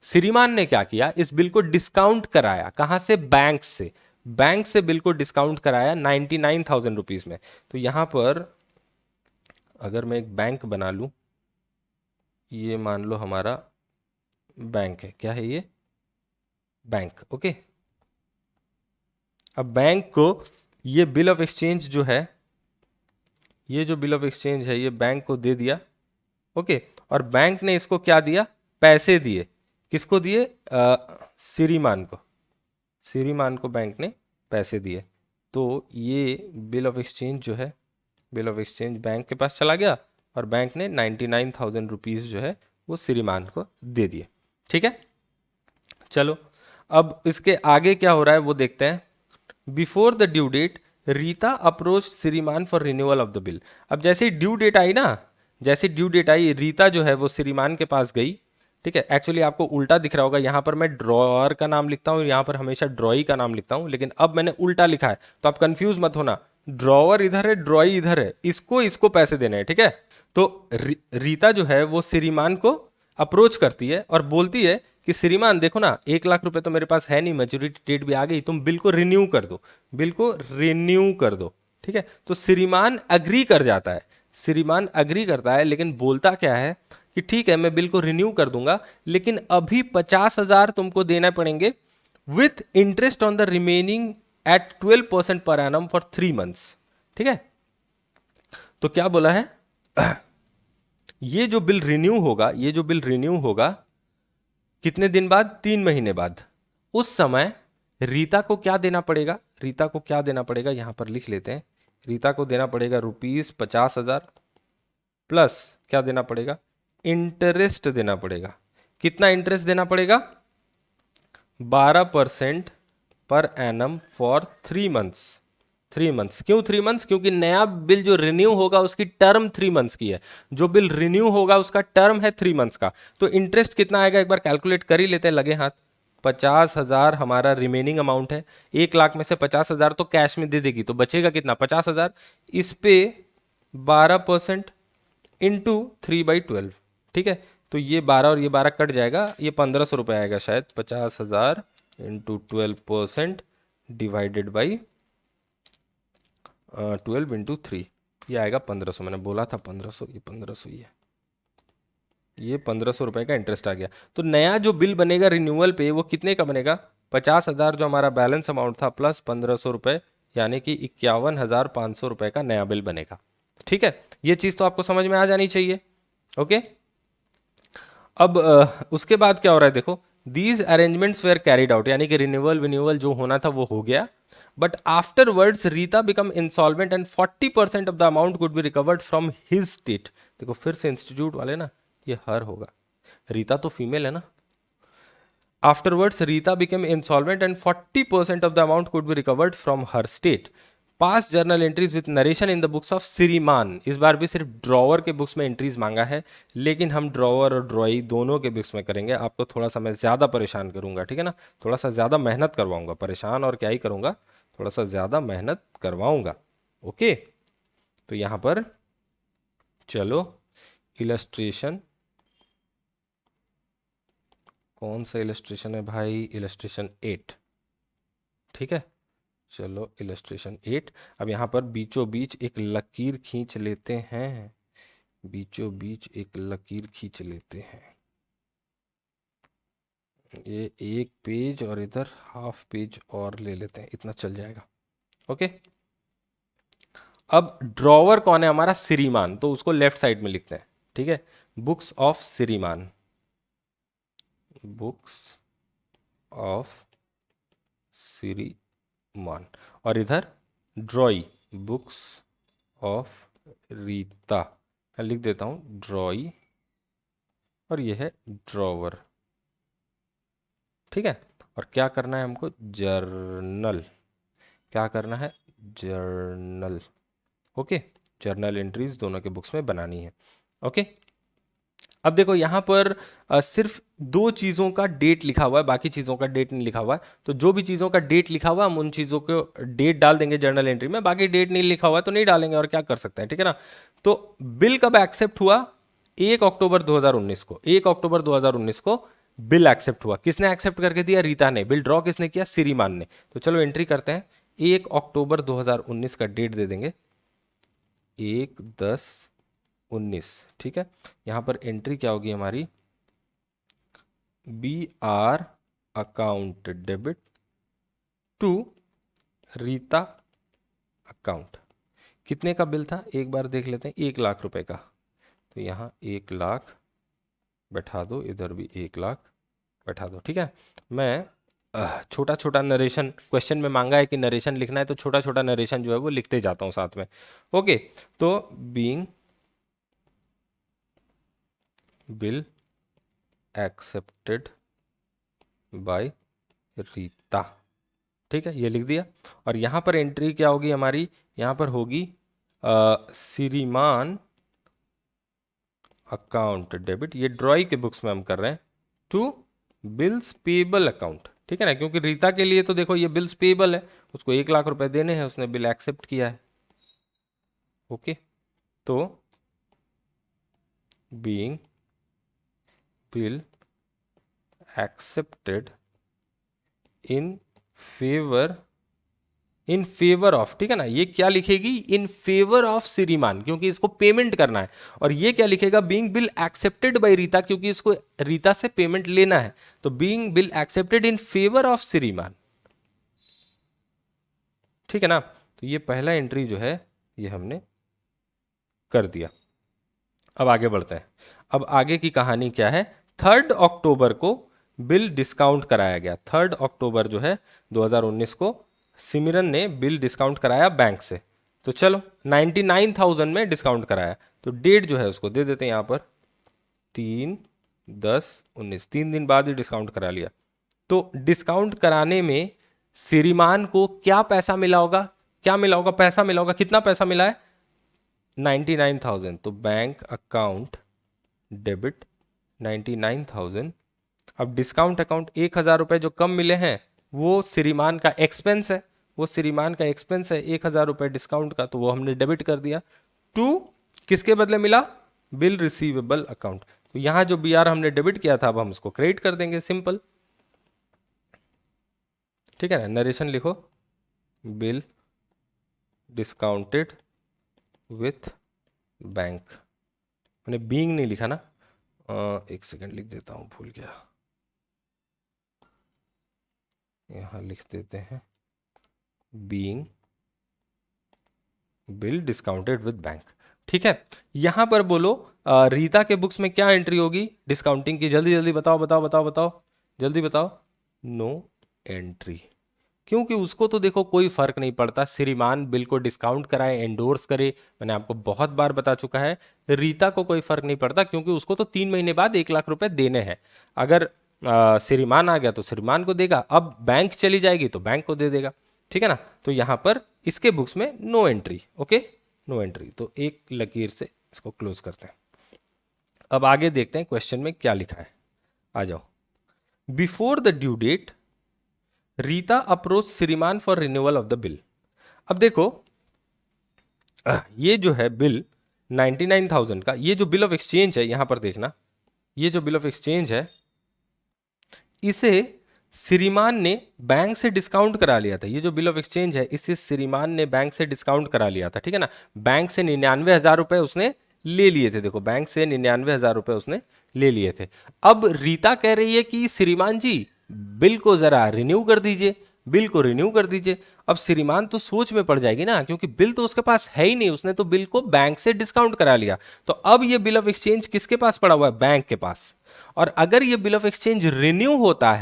श्रीमान ने क्या किया? इस बिल को डिस्काउंट कराया। कहां से? बैंक से। बैंक से बिल को डिस्काउंट कराया 99,000 रुपीज में। तो यहां पर अगर मैं एक बैंक बना लूं, ये मान लो हमारा बैंक है, क्या है ये? Bank, okay. अब बैंक को ये बिल ऑफ एक्सचेंज जो है, ये जो बिल ऑफ एक्सचेंज है, ये बैंक को दे दिया, ओके। और बैंक ने इसको क्या दिया? पैसे दिए। किसको दिए? श्रीमान को। श्रीमान को बैंक ने पैसे दिए। तो ये बिल ऑफ एक्सचेंज जो है, बिल ऑफ एक्सचेंज बैंक के पास चला गया और बैंक ने 99,000 रुपीज जो है वो श्रीमान को दे दिए, ठीक है। चलो अब इसके आगे क्या हो रहा है वो देखते हैं। Before the due date Rita approach Shriman for renewal of the bill. अब जैसे ड्यू डेट आई ना, जैसे ड्यू डेट आई, रीता जो है वो श्रीमान के पास गई, ठीक है। एक्चुअली आपको उल्टा दिख रहा होगा, यहां पर मैं ड्रॉअर का नाम लिखता हूं, यहां पर हमेशा ड्रॉई का नाम लिखता हूं, लेकिन अब मैंने उल्टा लिखा है, तो आप कंफ्यूज मत होना। ड्रॉवर इधर है, ड्रॉई इधर है, इसको पैसे देने हैं, ठीक है। तो रीता जो है वो श्रीमान को अप्रोच करती है और बोलती है कि श्रीमान देखो ना, 1 लाख रुपए तो मेरे पास है नहीं, मैच्योरिटी डेट भी आ गई, तुम बिल को रिन्यू कर दो, बिल को रिन्यू कर दो, ठीक है। तो श्रीमान अग्री कर जाता है, श्रीमान अग्री करता है, लेकिन बोलता क्या है कि ठीक है मैं बिल को रिन्यू कर दूंगा, लेकिन अभी 50,000 तुमको देना पड़ेंगे with interest on the remaining at 12% per annum for 3 months, ठीक है। तो क्या बोला है? ये जो बिल रिन्यू होगा, ये जो बिल रिन्यू होगा कितने दिन बाद? 3 महीने बाद। उस समय रीता को क्या देना पड़ेगा? रीता को क्या देना पड़ेगा यहां पर लिख लेते हैं। रीता को देना पड़ेगा ₹50,000 प्लस क्या देना पड़ेगा? इंटरेस्ट देना पड़ेगा। कितना इंटरेस्ट देना पड़ेगा? 12% per annum for 3 months। 3 months क्यों 3 months? क्योंकि नया बिल जो रिन्यू होगा उसकी टर्म 3 months की है, जो बिल रिन्यू होगा उसका टर्म है 3 months का। तो इंटरेस्ट कितना आएगा एक बार कैलकुलेट कर ही लेते हैं लगे हाथ। 50,000 हमारा रिमेनिंग अमाउंट है, 1 लाख में से 50,000 तो कैश में दे देगी, तो बचेगा कितना? 50,000। इस पे 12% इंटू 3/12, ठीक है। तो ये 12 और ये 12 कट जाएगा, ये 1,500 रुपये आएगा शायद। 50,000 इंटू 12% डिवाइडेड बाई 12 इंटू 3, ये आएगा 1,500। मैंने बोला था 1,500, ये 1,500 ही है। ये 1,500 रुपये का इंटरेस्ट आ गया। तो नया जो बिल बनेगा रिन्यूअल पे वो कितने का बनेगा? 50,000 जो हमारा बैलेंस अमाउंट था प्लस 1,500 रुपये, यानी कि 51,500 रुपये का नया बिल बनेगा, ठीक है। ये चीज़ तो आपको समझ में आ जानी चाहिए, ओके। अब उसके बाद क्या हो रहा है देखो, these arrangements were carried out, यानी कि रिन्यूअल जो होना था वो हो गया, but afterwards Rita become insolvent and 40% of the amount could be recovered from his state. देखो फिर से इंस्टीट्यूट वाले ना, ये हर होगा, रीता तो फीमेल है ना। Afterwards Rita become insolvent and 40% of the amount could be recovered from her state. Pass journal entries with narration in the books of श्रीमान। इस बार भी सिर्फ ड्रॉवर के बुक्स में एंट्रीज मांगा है, लेकिन हम ड्रॉवर और ड्रॉई दोनों के बुक्स में करेंगे। आपको थोड़ा सा मैं ज़्यादा परेशान करूंगा, ठीक है ना, थोड़ा सा ज़्यादा मेहनत करवाऊंगा, परेशान और क्या ही करूंगा, थोड़ा सा ज़्यादा मेहनत करवाऊंगा। ओके, तो यहाँ पर चलो इलस्ट्रेशन, कौन सा इलस्ट्रेशन है भाई, इलस्ट्रेशन 8, ठीक है। चलो इलस्ट्रेशन 8। अब यहाँ पर बीचों बीच एक लकीर खींच लेते हैं, बीचों बीच एक लकीर खींच लेते हैं। ये एक पेज और इधर हाफ पेज और ले लेते हैं, इतना चल जाएगा। ओके, अब ड्रॉवर कौन है हमारा, श्रीमान, तो उसको लेफ्ट साइड में लिखते हैं, ठीक है। बुक्स ऑफ श्रीमान, बुक्स ऑफ श्रीमान, और इधर ड्रॉई, बुक्स ऑफ रीता, मैं लिख देता हूं ड्रॉई, और ये है ड्रॉवर, ठीक है। और क्या करना है हमको, जर्नल, क्या करना है, जर्नल। ओके, जर्नल एंट्रीज दोनों के बुक्स में बनानी है। ओके, अब देखो यहाँ पर सिर्फ दो चीज़ों का डेट लिखा हुआ है, बाकी चीज़ों का डेट नहीं लिखा हुआ है। तो जो भी चीज़ों का डेट लिखा हुआ है हम उन चीज़ों को डेट डाल देंगे जर्नल एंट्री में, बाकी डेट नहीं लिखा हुआ है तो नहीं डालेंगे, और क्या कर सकते हैं, ठीक है ना। तो बिल कब एक्सेप्ट हुआ, 1 अक्टूबर 2019 को, 1 अक्टूबर 2019 को बिल एक्सेप्ट हुआ। किसने एक्सेप्ट करके दिया, रीता ने। बिल ड्रॉ किसने किया, श्रीमान ने। तो चलो एंट्री करते हैं, 1 अक्टूबर 2019 का डेट दे देंगे, 1/10/19, ठीक है। यहाँ पर एंट्री क्या होगी हमारी, BR account debit to Rita account. कितने का बिल था, एक बार देख लेते हैं, 1 लाख रुपए का। तो यहाँ 1 लाख बैठा दो, इधर भी 1 लाख बैठा दो, ठीक है। मैं छोटा छोटा नरेशन, क्वेश्चन में मांगा है कि नरेशन लिखना है, तो छोटा छोटा नरेशन जो है वो लिखते जाता हूँ साथ में। ओके, तो being bill accepted by Rita, ठीक है, ये लिख दिया। और यहाँ पर एंट्री क्या होगी हमारी, यहाँ पर होगी श्रीमान अकाउंट डेबिट, ये ड्रॉई के बुक्स में हम कर रहे हैं, टू बिल्स पेबल अकाउंट, ठीक है ना, क्योंकि रीता के लिए तो देखो ये बिल्स पेबल है, उसको 1 लाख रुपए देने हैं, उसने बिल एक्सेप्ट किया है। ओके, तो being bill accepted in favour, in favour of, ठीक है ना, ये क्या लिखेगी, इन फेवर ऑफ श्रीमान, क्योंकि इसको पेमेंट करना है। और ये क्या लिखेगा, being bill accepted by Rita, क्योंकि इसको रीता से पेमेंट लेना है। तो being bill accepted in favour of श्रीमान, ठीक है ना। तो ये पहला एंट्री जो है ये हमने कर दिया। अब आगे बढ़ते हैं। अब आगे की कहानी क्या है, 3 अक्टूबर को बिल डिस्काउंट कराया गया। 3 अक्टूबर जो है 2019 को सिमरन ने बिल डिस्काउंट कराया बैंक से। तो चलो 99,000 में डिस्काउंट कराया, तो डेट जो है उसको दे देते हैं यहाँ पर 3/10/19, 3 दिन बाद ही डिस्काउंट करा लिया। तो डिस्काउंट कराने में श्रीमान को क्या पैसा मिला होगा, क्या मिला होगा, पैसा मिला होगा, कितना पैसा मिला है, 99,000। तो बैंक अकाउंट डेबिट 99,000। अब डिस्काउंट अकाउंट 1,000 रुपए जो कम मिले हैं वो श्रीमान का एक्सपेंस है, वो श्रीमान का एक्सपेंस है 1,000 रुपए डिस्काउंट का, तो वो हमने डेबिट कर दिया। टू किसके बदले मिला, बिल रिसीवेबल अकाउंट। तो यहां जो BR हमने डेबिट किया था अब हम उसको क्रेडिट कर देंगे, सिंपल, ठीक है ना। नरेशन लिखो, बिल डिस्काउंटेड विथ बैंक, मैंने बीइंग नहीं लिखा ना, एक सेकंड लिख देता हूं, भूल गया, यहां लिख देते हैं being bill discounted with bank, ठीक है। यहां पर बोलो रीता के बुक्स में क्या एंट्री होगी डिस्काउंटिंग की, जल्दी जल्दी बताओ बताओ बताओ बताओ, जल्दी बताओ, नो एंट्री, क्योंकि उसको तो देखो कोई फर्क नहीं पड़ता, श्रीमान बिल को डिस्काउंट कराए, एंडोर्स करे, मैंने आपको बहुत बार बता चुका है। रीता को कोई फर्क नहीं पड़ता, क्योंकि उसको तो 3 महीने बाद 1 लाख रुपए देने हैं। अगर श्रीमान आ गया तो श्रीमान को देगा, अब बैंक चली जाएगी तो बैंक को दे देगा, ठीक है ना। तो यहां पर इसके बुक्स में no entry, okay, no entry, तो एक लकीर से इसको क्लोज करते हैं। अब आगे देखते हैं क्वेश्चन में क्या लिखा है, आ जाओ। Before the due date Rita approach Shriman for renewal of the bill. अब देखो ये जो है बिल 99,000 का, ये जो बिल ऑफ एक्सचेंज है यहां पर देखना, ये जो बिल ऑफ एक्सचेंज है इसे श्रीमान ने बैंक से डिस्काउंट करा लिया था। ये जो बिल ऑफ एक्सचेंज है इसे श्रीमान ने बैंक से डिस्काउंट करा लिया था, ठीक है ना। बैंक से 99,000 रुपए उसने ले लिए थे, देखो बैंक से 99,000 रुपए उसने ले लिए थे। अब रीता कह रही है कि श्रीमान जी बिल को जरा रिन्यू कर दीजिए, बिल को रिन्यू कर दीजिए। अब श्रीमान तो सोच में पड़ जाएगी ना, क्योंकि बिल तो उसके पास है ही नहीं, उसने तो बिल को बैंक से डिस्काउंट करा लिया। तो अब ये बिल ऑफ एक्सचेंज किसके पास पड़ा हुआ है? बैंक के पास। और अगर ये बिल ऑफ एक्सचेंज रिन्यू होता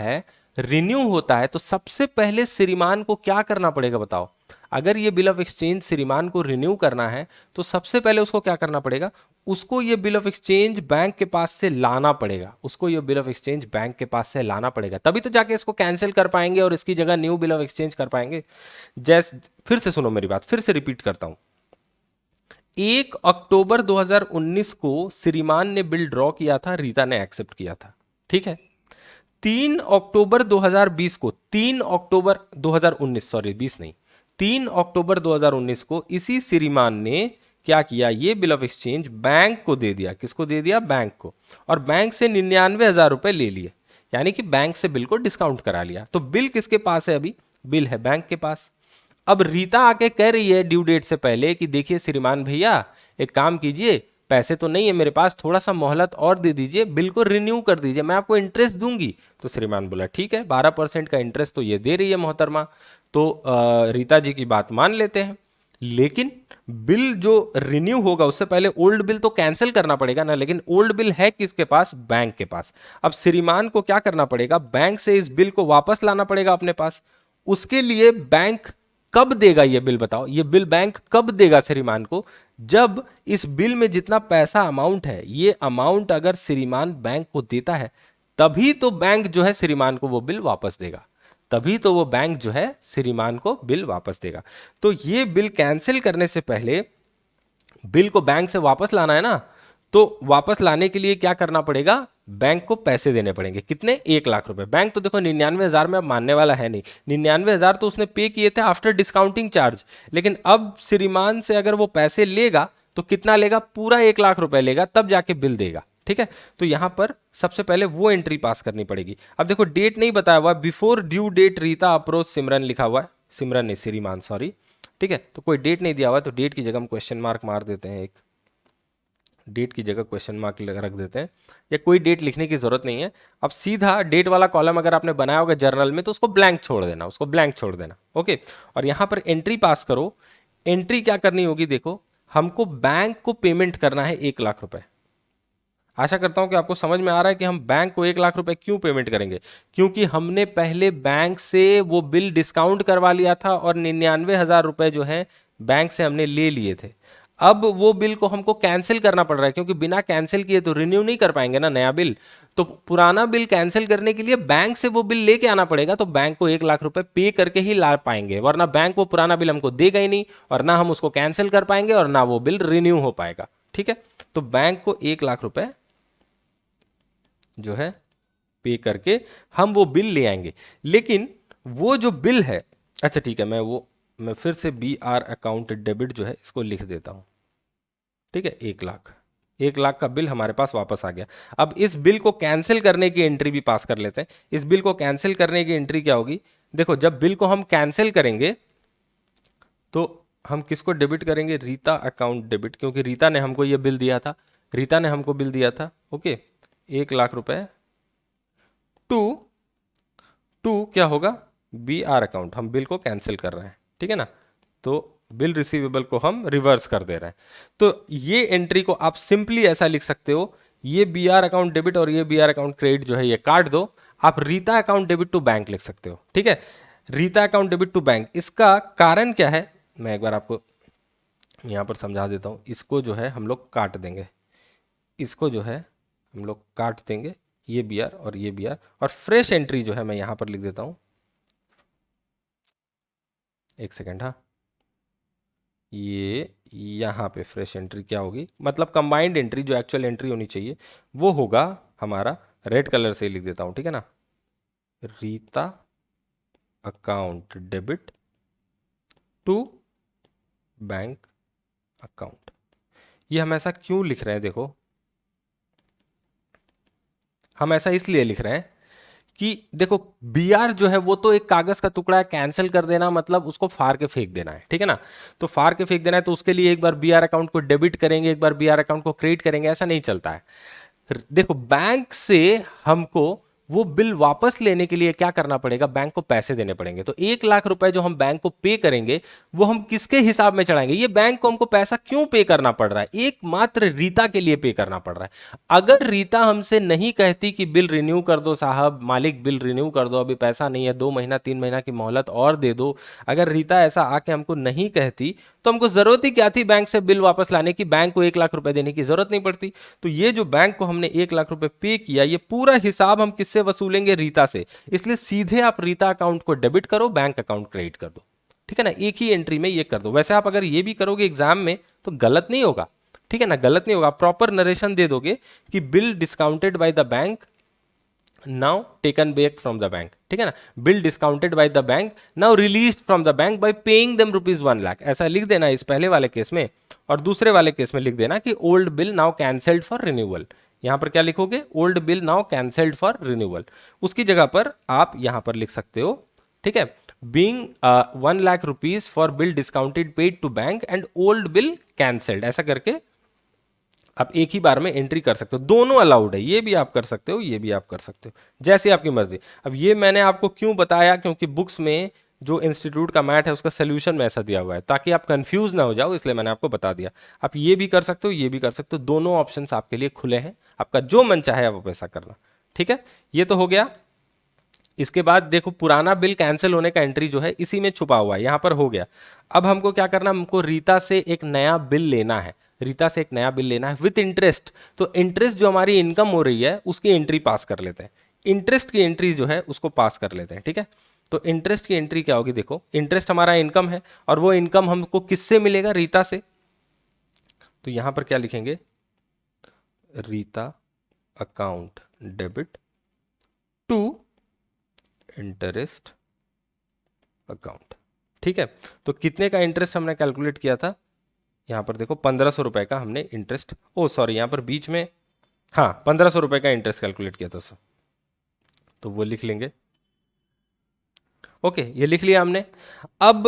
है, तो सबसे पहले श्रीमान को क्या करना पड़ेगा बताओ? अगर ये बिल ऑफ एक्सचेंज श्रीमान को रिन्यू करना है तो सबसे पहले उसको क्या करना पड़ेगा? उसको ये बिल ऑफ एक्सचेंज बैंक के पास से लाना पड़ेगा, उसको ये बिल ऑफ एक्सचेंज बैंक के पास से लाना पड़ेगा, तभी तो जाके इसको कैंसिल कर पाएंगे और इसकी जगह न्यू बिल ऑफ एक्सचेंज कर पाएंगे। जैसे फिर से सुनो मेरी बात, फिर से रिपीट करता हूं। 1 अक्टूबर 2019 को श्रीमान ने बिल ड्रॉ किया था, रीता ने एक्सेप्ट किया था, ठीक है। 3 अक्टूबर 2020 को, 3 अक्टूबर 2019, सॉरी 20 नहीं, 3 अक्टूबर 2019 को इसी श्रीमान ने क्या किया? ये बिल ऑफ एक्सचेंज बैंक को दे दिया। किसको दे दिया? बैंक को। और बैंक से 99,000 रुपए ले लिए, यानी कि बैंक से बिल को डिस्काउंट करा लिया। तो बिल किसके पास है? अभी बिल है बैंक के पास। अब रीता आके कह रही है ड्यू डेट से पहले कि देखिए श्रीमान भैया एक काम कीजिए, पैसे तो नहीं है मेरे पास, थोड़ा सा मोहलत और दे दीजिए, बिल को रिन्यू कर दीजिए, मैं आपको इंटरेस्ट दूंगी। तो श्रीमान बोला ठीक है, 12% का इंटरेस्ट तो ये दे रही है मोहतरमा, तो रीता जी की बात मान लेते हैं। लेकिन बिल जो रिन्यू होगा उससे पहले ओल्ड बिल तो कैंसिल करना पड़ेगा ना। लेकिन ओल्ड बिल है किसके पास? बैंक के पास। अब श्रीमान को क्या करना पड़ेगा? बैंक से इस बिल को वापस लाना पड़ेगा अपने पास। उसके लिए बैंक कब देगा ये बिल बताओ? ये बिल बैंक कब देगा श्रीमान को? जब इस बिल में जितना पैसा अमाउंट है, ये अमाउंट अगर श्रीमान बैंक को देता है, तभी तो बैंक जो है श्रीमान को वो बिल वापस देगा, तभी तो वो बैंक जो है श्रीमान को बिल वापस देगा। तो ये बिल कैंसिल करने से पहले बिल को बैंक से वापस लाना है ना, तो वापस लाने के लिए क्या करना पड़ेगा? बैंक को पैसे देने पड़ेंगे। कितने? 1,00,000 रुपए। बैंक तो देखो 99,000 में अब मानने वाला है नहीं, 99,000 तो उसने पे किए थे आफ्टर डिस्काउंटिंग चार्ज। लेकिन अब श्रीमान से अगर वो पैसे लेगा तो कितना लेगा? पूरा 1,00,000 रुपए लेगा, तब जाके बिल देगा, ठीक है। तो यहां पर सबसे पहले वो एंट्री पास करनी पड़ेगी। अब देखो डेट नहीं बताया हुआ, before due date Rita approach Simran लिखा हुआ है, सिमरन नहीं श्रीमान, सॉरी, ठीक है। तो कोई डेट नहीं दिया हुआ, तो डेट की जगह हम क्वेश्चन मार्क मार देते हैं, एक डेट की जगह क्वेश्चन मार्क रख देते हैं, या कोई डेट लिखने की जरूरत नहीं है। अब सीधा डेट वाला कॉलम अगर आपने बनाया होगा जर्नल में तो उसको ब्लैंक छोड़ देना, उसको ब्लैंक छोड़ देना, ओके। और यहां पर एंट्री पास करो। एंट्री क्या करनी होगी? देखो हमको बैंक को पेमेंट करना है 1,00,000 रुपए। आशा करता हूं कि आपको समझ में आ रहा है कि हम बैंक को 1,00,000 रुपए क्यों पेमेंट करेंगे। क्योंकि हमने पहले बैंक से वो बिल डिस्काउंट करवा लिया था और 99,000 रुपए जो है बैंक से हमने ले लिए थे। अब वो बिल को हमको कैंसिल करना पड़ रहा है, क्योंकि बिना कैंसिल किए तो रिन्यू नहीं कर पाएंगे ना नया बिल। तो पुराना बिल कैंसिल करने के लिए बैंक से वो बिल लेके आना पड़ेगा, तो बैंक को 1,00,000 रुपए पे करके ही ला पाएंगे, वरना बैंक वो पुराना बिल हमको देगा ही नहीं, और ना हम उसको कैंसिल कर पाएंगे और ना वो बिल रिन्यू हो पाएगा, ठीक है। तो बैंक को 1,00,000 रुपए जो है पे करके हम वो बिल ले आएंगे। लेकिन वो जो बिल है, अच्छा ठीक है, मैं फिर से BR अकाउंट डेबिट जो है इसको लिख देता हूं, ठीक है। 1,00,000 का बिल हमारे पास वापस आ गया। अब इस बिल को कैंसिल करने की एंट्री भी पास कर लेते हैं। इस बिल को कैंसिल करने की एंट्री क्या होगी? देखो जब बिल को हम कैंसिल करेंगे तो हम किसको डेबिट करेंगे? रीता अकाउंट डेबिट, क्योंकि रीता ने हमको ये बिल दिया था, रीता ने हमको बिल दिया था, ओके। 1,00,000 रुपए टू टू क्या होगा? BR अकाउंट, हम बिल को कैंसिल कर रहे हैं, ठीक है ना। तो बिल रिसीवेबल को हम रिवर्स कर दे रहे हैं। तो ये एंट्री को आप सिंपली ऐसा लिख सकते हो, ये BR अकाउंट डेबिट और ये BR अकाउंट क्रेडिट जो है ये काट दो, आप Rita account debit to bank लिख सकते हो, ठीक है। Rita account debit to bank, इसका कारण क्या है मैं एक बार आपको यहां पर समझा देता हूं। इसको जो है हम लोग काट देंगे, इसको जो है हम लोग काट देंगे, ये BR और ये BR, और फ्रेश एंट्री जो है मैं यहां पर लिख देता हूं, एक सेकेंड, हाँ। ये यहाँ पे फ्रेश एंट्री क्या होगी? मतलब कंबाइंड एंट्री, जो एक्चुअल एंट्री होनी चाहिए वो होगा हमारा, रेड कलर से लिख देता हूँ, ठीक है ना, Rita account debit to bank account. ये हम ऐसा क्यों लिख रहे हैं? देखो, हम ऐसा इसलिए लिख रहे हैं कि देखो, बीआर जो है वो तो एक कागज का टुकड़ा है, कैंसिल कर देना मतलब उसको फाड़ के फेंक देना है, ठीक है ना। तो फाड़ के फेंक देना है, तो उसके लिए एक बार बीआर अकाउंट को डेबिट करेंगे, एक बार बीआर अकाउंट को क्रेडिट करेंगे, ऐसा नहीं चलता है। देखो, बैंक से हमको वो बिल वापस लेने के लिए क्या करना पड़ेगा? बैंक को पैसे देने पड़ेंगे। तो 1 लाख रुपए जो हम बैंक को पे करेंगे वो हम किसके हिसाब में चढ़ाएंगे? ये बैंक को हमको पैसा क्यों पे करना पड़ रहा है? एकमात्र रीता के लिए पे करना पड़ रहा है। अगर रीता हमसे नहीं कहती कि बिल रिन्यू कर दो साहब, मालिक बिल रिन्यू कर दो, अभी पैसा नहीं है, 2 महीना 3 महीना की मोहलत और दे दो, अगर रीता ऐसा आके हमको नहीं कहती तो हमको जरूरत ही क्या थी बैंक से बिल वापस लाने की? बैंक को 1 लाख रुपए देने की जरूरत नहीं पड़ती। तो ये जो बैंक को हमने 1 लाख रुपए पे किया, ये पूरा हिसाब हम किससे वसूलेंगे? रीता से। इसलिए सीधे आप रीता अकाउंट को डेबिट करो, बैंक अकाउंट क्रेडिट कर दो, ठीक है ना। एक ही एंट्री में ये कर दो। वैसे आप अगर ये भी करोगे एग्जाम में तो गलत नहीं होगा, ठीक है ना, गलत नहीं होगा। प्रॉपर नरेशन दे दोगे कि bill discounted by the bank now taken back from the bank, ठीक है ना। Bill discounted by the bank now released from the bank by paying them ₹1 lakh, ऐसा लिख देना इस पहले वाले केस में। और दूसरे वाले केस में लिख देना कि old bill now cancelled for renewal. यहां पर क्या लिखोगे? Old bill now cancelled for renewal. उसकी जगह पर आप यहां पर लिख सकते हो, ठीक है, being 1 lakh rupees for bill discounted paid to bank and old bill cancelled, ऐसा करके आप एक ही बार में एंट्री कर सकते हो। दोनों अलाउड है, ये भी आप कर सकते हो, ये भी आप कर सकते हो, जैसे आपकी मर्जी। अब ये मैंने आपको क्यों बताया? क्योंकि बुक्स में जो इंस्टीट्यूट का मैथ है उसका सोल्यूशन में ऐसा दिया हुआ है, ताकि आप कंफ्यूज ना हो जाओ, इसलिए मैंने आपको बता दिया। आप ये भी कर सकते हो, ये भी कर सकते हो, दोनों ऑप्शंस आपके लिए खुले हैं, आपका जो मन चाहे आप वैसा करना, ठीक है। ये तो हो गया। इसके बाद देखो, पुराना बिल कैंसिल होने का एंट्री जो है इसी में छुपा हुआ है, यहां पर हो गया। अब हमको क्या करना? हमको रीता से एक नया बिल लेना है, रीता से एक नया बिल लेना है विथ इंटरेस्ट। तो इंटरेस्ट जो हमारी इनकम हो रही है उसकी एंट्री पास कर लेते हैं, इंटरेस्ट की एंट्री जो है उसको पास कर लेते हैं, ठीक है। तो इंटरेस्ट की एंट्री क्या होगी? देखो, इंटरेस्ट हमारा इनकम है और वो इनकम हमको किससे मिलेगा? रीता से। तो यहां पर क्या लिखेंगे? Rita account debit to interest account, ठीक है। तो कितने का इंटरेस्ट हमने कैलकुलेट किया था? यहां पर देखो, 1500 रुपए का हमने इंटरेस्ट, ओ सॉरी, यहां पर बीच में, हाँ, 1500 रुपए का इंटरेस्ट कैलकुलेट किया था सर, तो वो लिख लेंगे। ओके, ये लिख लिया हमने। अब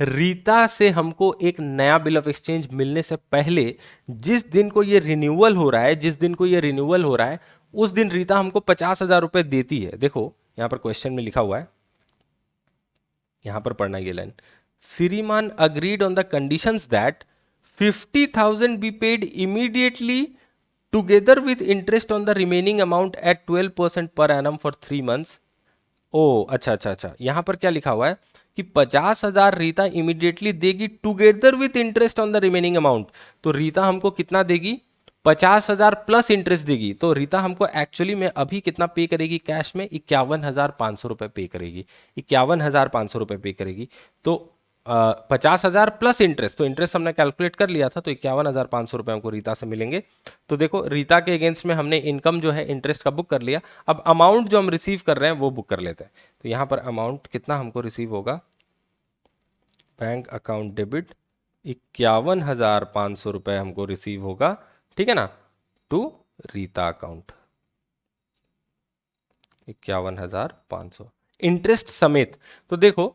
रीता से हमको एक नया बिल ऑफ एक्सचेंज मिलने से पहले, जिस दिन को ये रिन्यूअल हो रहा है, जिस दिन को ये रिन्यूअल हो रहा है, उस दिन रीता हमको 50,000 रुपए देती है। देखो यहां पर क्वेश्चन में लिखा हुआ है, यहां पर पढ़ना ये लाइन, श्रीमान agreed on the conditions that 50,000 be paid immediately together with interest on the remaining amount at 12% per annum for 3 months. ओ अच्छा अच्छा अच्छा, यहां पर क्या लिखा हुआ है कि 50,000 रीता इमीडिएटली देगी together with interest on the remaining amount. तो रीता हमको कितना देगी? 50,000 प्लस इंटरेस्ट देगी। तो रीता हमको एक्चुअली में अभी कितना पे करेगी कैश में? 51,500 रुपए पे करेगी, 51,500 रुपए पे करेगी। तो 50,000 प्लस इंटरेस्ट, तो इंटरेस्ट हमने कैलकुलेट कर लिया था, तो 51,500 रुपए हमको रीता से मिलेंगे। तो देखो, रीता के अगेंस्ट में हमने इनकम जो है इंटरेस्ट का बुक कर लिया। अब अमाउंट जो हम रिसीव कर रहे हैं वो बुक कर लेते हैं। तो यहां पर अमाउंट कितना हमको रिसीव होगा? बैंक अकाउंट डेबिट 51,500 रुपए हमको रिसीव होगा, ठीक है ना, टू रीता अकाउंट 51,500 इंटरेस्ट समेत। तो देखो,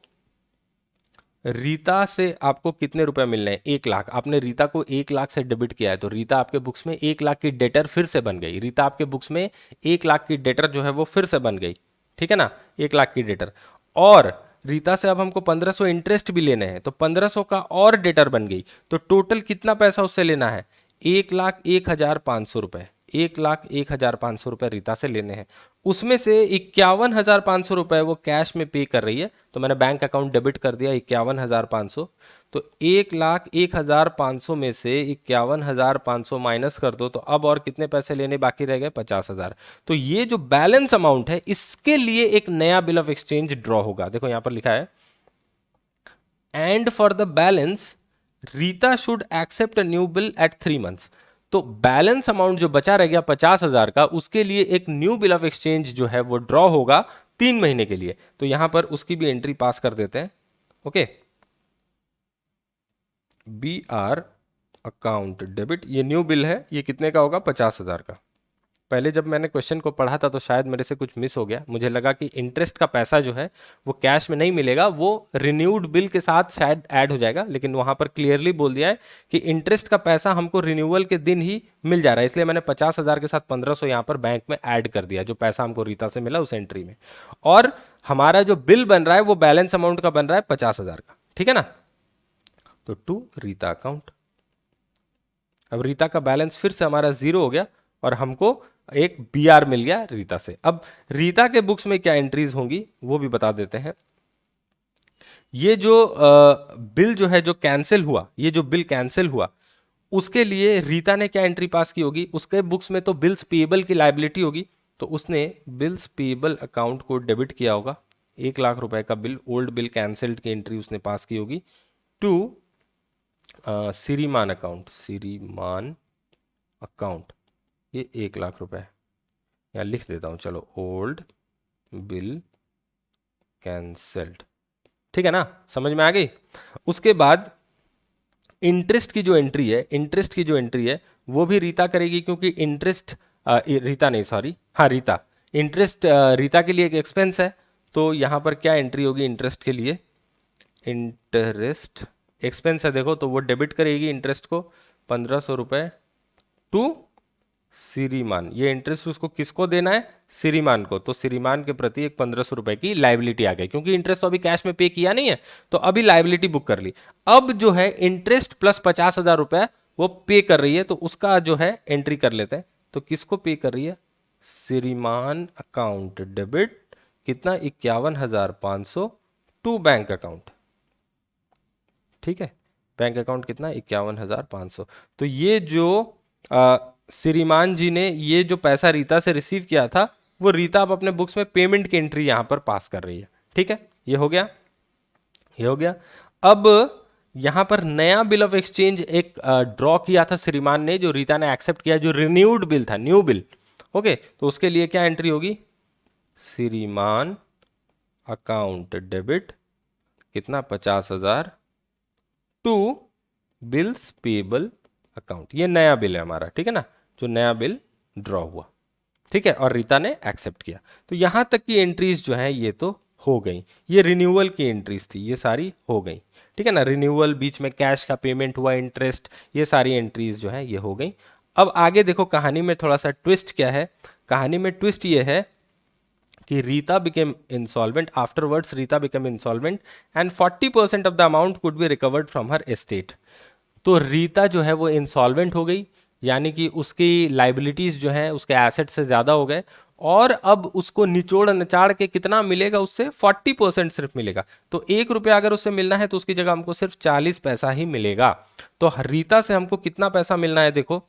रीता से आपको कितने रुपए मिलने हैं? 1 लाख। आपने रीता को 1 लाख से डेबिट किया है, तो रीता आपके बुक्स में 1 लाख की डेटर फिर से बन गई। रीता आपके बुक्स में 1 लाख की डेटर जो है वो फिर से बन गई, ठीक है ना, 1 लाख की डेटर। और रीता से अब हमको 1500 इंटरेस्ट भी लेने हैं, तो 1500 का और डेटर बन गई। तो टोटल कितना पैसा उससे लेना है? 1,01,500 रुपए, 1,01,500 रुपए रीता से लेने हैं। उसमें से 51,500 रुपए वो कैश में पे कर रही है, तो मैंने बैंक अकाउंट डेबिट कर दिया 51,500। तो 1,01,500 में से 51,500 माइनस कर दो, तो अब और कितने पैसे लेने बाकी रह गए? 50,000। तो ये जो बैलेंस अमाउंट है इसके लिए एक नया बिल ऑफ एक्सचेंज ड्रॉ होगा। देखो यहां पर लिखा है, and for the balance Rita should accept a new bill at 3 months. तो बैलेंस अमाउंट जो बचा रह गया 50,000 का, उसके लिए एक न्यू बिल ऑफ एक्सचेंज जो है वो ड्रॉ होगा 3 महीने के लिए, तो यहां पर उसकी भी एंट्री पास कर देते हैं। Okay, B R account debit, ये न्यू बिल है, ये कितने का होगा? 50,000 का। पहले जब मैंने क्वेश्चन को पढ़ा था तो शायद मेरे से कुछ मिस हो गया, मुझे लगा कि इंटरेस्ट का पैसा जो है वो कैश में नहीं मिलेगा, वो रिन्यूड बिल के साथ शायद ऐड हो जाएगा, लेकिन वहां पर क्लियरली बोल दिया है कि इंटरेस्ट का पैसा हमको रिन्यूअल के दिन ही मिल जा रहा है, इसलिए मैंने 50,000 के साथ 1,500 यहाँ पर बैंक में ऐड कर दिया, जो पैसा हमको रीता से मिला उस एंट्री में। और हमारा जो बिल बन रहा है वो बैलेंस अमाउंट का बन रहा है 50,000 का, ठीक है ना। तो टू रीता अकाउंट, अब रीता का बैलेंस फिर से हमारा 0 हो गया और हमको एक बीआर मिल गया रीता से। अब रीता के बुक्स में क्या एंट्रीज होंगी वो भी बता देते हैं। ये जो बिल जो है जो कैंसिल हुआ, ये जो बिल कैंसिल हुआ उसके लिए रीता ने क्या एंट्री पास की होगी? उसके बुक्स में तो बिल्स पेएबल की लायबिलिटी होगी, तो उसने बिल्स पेएबल अकाउंट को डेबिट किया होगा। 1 लाख रुपए का बिल, ओल्ड बिल कैंसिल्ड की एंट्री उसने पास की होगी टू श्रीमान अकाउंट, श्रीमान अकाउंट, ये 1 लाख रुपए यहाँ लिख देता हूं, चलो, ओल्ड बिल कैंसल्ड, ठीक है ना, समझ में आ गई। उसके बाद इंटरेस्ट की जो एंट्री है, इंटरेस्ट की जो एंट्री है वो भी रीता करेगी, क्योंकि इंटरेस्ट रीता नहीं, सॉरी, हाँ रीता, इंटरेस्ट रीता के लिए एक एक्सपेंस है, तो यहां पर क्या एंट्री होगी इंटरेस्ट के लिए? इंटरेस्ट एक्सपेंस है देखो, तो वो डेबिट करेगी इंटरेस्ट को 1,500 रुपए टू श्रीमान। ये इंटरेस्ट उसको किसको देना है? श्रीमान को, तो श्रीमान के प्रति एक 1,500 रुपए की लायबिलिटी आ गई, क्योंकि इंटरेस्ट तो अभी कैश में पे किया नहीं है, तो अभी लायबिलिटी बुक कर ली। अब जो है इंटरेस्ट प्लस 50,000 रुपए वो पे कर रही है, तो उसका जो है एंट्री कर लेते हैं। तो किसको पे कर रही है? श्रीमान अकाउंट डेबिट, कितना? 51,500 टू बैंक अकाउंट, ठीक है, बैंक अकाउंट कितना? 51,500। तो ये जो श्रीमान जी ने ये जो पैसा रीता से रिसीव किया था, वो रीता अब अपने बुक्स में पेमेंट की एंट्री यहां पर पास कर रही है, ठीक है, ये हो गया, ये हो गया। अब यहां पर नया बिल ऑफ एक्सचेंज एक ड्रॉ किया था श्रीमान ने, जो रीता ने एक्सेप्ट किया, जो रिन्यूड बिल था, न्यू बिल। ओके, तो उसके लिए क्या एंट्री होगी? श्रीमान अकाउंट डेबिट, कितना? 50,000 टू बिल्स पेबल अकाउंट, ये नया बिल है हमारा, ठीक है ना, जो नया बिल ड्रॉ हुआ, ठीक है, और रीता ने एक्सेप्ट किया। तो यहां तक की एंट्रीज जो है ये तो हो गई, ये रिन्यूअल की एंट्रीज थी, ये सारी हो गई, ठीक है ना, रिन्यूअल, बीच में कैश का पेमेंट हुआ, इंटरेस्ट, ये सारी एंट्रीज जो है ये हो गई। अब आगे देखो कहानी में थोड़ा सा ट्विस्ट क्या है। कहानी में ट्विस्ट ये है कि Rita became insolvent, afterwards Rita became insolvent and 40% of the amount could be recovered from her estate. तो रीता जो है वो इंसॉल्वेंट हो गई, यानी कि उसकी लाइबिलिटीज जो है उसके एसेट से ज़्यादा हो गए, और अब उसको निचोड़ नचाड़ के कितना मिलेगा उससे? 40% सिर्फ मिलेगा। तो 1 रुपया अगर उससे मिलना है तो उसकी जगह हमको सिर्फ 40 पैसा ही मिलेगा। तो रीता से हमको कितना पैसा मिलना है? देखो,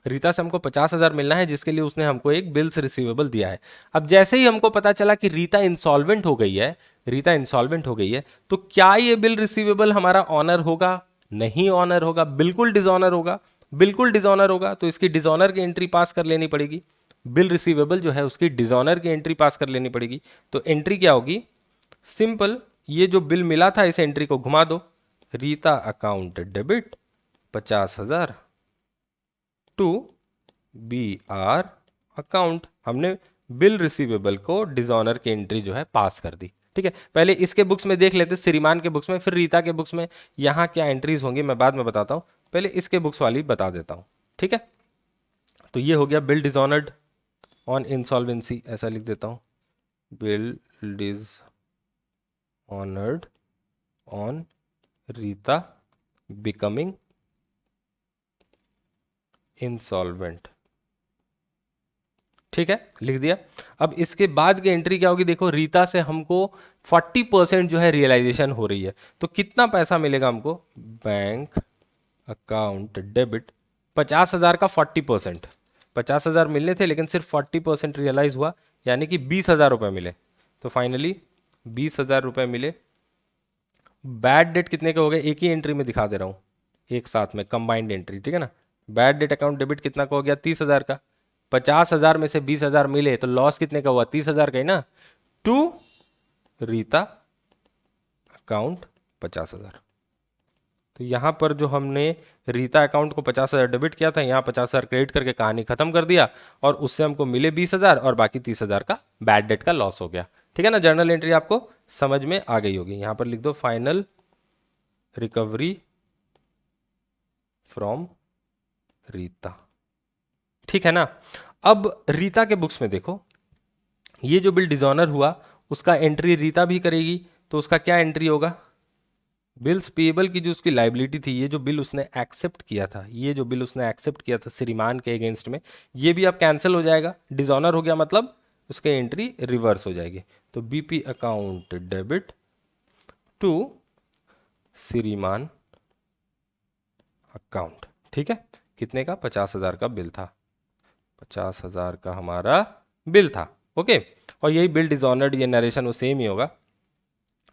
रीता से हमको 50,000 मिलना है, जिसके लिए उसने हमको एक बिल्स रिसीवेबल दिया है। अब जैसे ही हमको पता चला कि रीता इंसॉल्वेंट हो गई है, रीता इंसॉल्वेंट हो गई है, तो क्या ये बिल रिसीवेबल हमारा ऑनर होगा? नहीं ऑनर होगा, बिल्कुल डिसऑनर होगा, बिल्कुल डिसऑनर होगा। तो इसकी डिसऑनर की एंट्री पास कर लेनी पड़ेगी, बिल रिसीवेबल जो है उसकी डिसऑनर की एंट्री पास कर लेनी पड़ेगी। तो एंट्री क्या होगी? सिंपल, ये जो बिल मिला था इस एंट्री को घुमा दो, Rita account debit 50,000 to B R account, हमने बिल रिसीवेबल को डिसऑनर की एंट्री जो है पास कर दी, ठीक है। पहले इसके बुक्स में देख लेते, श्रीमान के बुक्स में, फिर रीता के बुक्स में यहां क्या एंट्रीज होंगी मैं बाद में बताता हूं, पहले इसके बुक्स वाली बता देता हूं, ठीक है। तो ये हो गया बिल डिसऑनर्ड ऑन इंसॉल्वेंसी, ऐसा लिख देता हूं, bill dishonoured on Rita becoming insolvent, ठीक है, लिख दिया। अब इसके बाद की एंट्री क्या होगी? देखो, रीता से हमको 40% जो है रियलाइजेशन हो रही है, तो कितना पैसा मिलेगा हमको? बैंक अकाउंट डेबिट 50,000 का 40%, 50,000 मिलने थे लेकिन सिर्फ 40% रियलाइज हुआ, यानी कि 20,000 रुपए मिले। तो फाइनली 20,000 रुपए मिले। बैड डेट कितने के हो गए? एक ही एंट्री में दिखा दे रहा हूं, एक साथ में कंबाइंड एंट्री, ठीक है ना। बैड डेट अकाउंट डेबिट कितना का हो गया? 30,000 का। 50,000 में से 20,000 मिले तो लॉस कितने का हुआ? 30,000 का ही ना। To Rita account 50,000। तो यहां पर जो हमने रीता अकाउंट को 50,000 डेबिट किया था, यहां 50,000 क्रेडिट करके कहानी खत्म कर दिया और उससे हमको मिले 20,000 और बाकी 30,000 का बैड डेट का लॉस हो गया। ठीक है ना। जर्नल एंट्री आपको समझ में आ गई होगी। यहां पर लिख दो फाइनल रिकवरी फ्रॉम रीता। ठीक है ना। अब रीता के बुक्स में देखो, ये जो बिल डिजॉनर हुआ उसका एंट्री रीता भी करेगी, तो उसका क्या एंट्री होगा? बिल्स पेएबल की जो उसकी लाइबिलिटी थी, ये जो बिल उसने एक्सेप्ट किया था, ये जो बिल उसने एक्सेप्ट किया था श्रीमान के अगेंस्ट में, ये भी अब कैंसिल हो जाएगा। डिजॉनर हो गया मतलब उसके एंट्री रिवर्स हो जाएगी। तो बीपी अकाउंट डेबिट टू श्रीमान अकाउंट। ठीक है। कितने का? 50,000 का बिल था। 50,000 का हमारा बिल था। ओके। और यही बिल डिजॉनर्ड, ये नरेशन वो सेम ही होगा।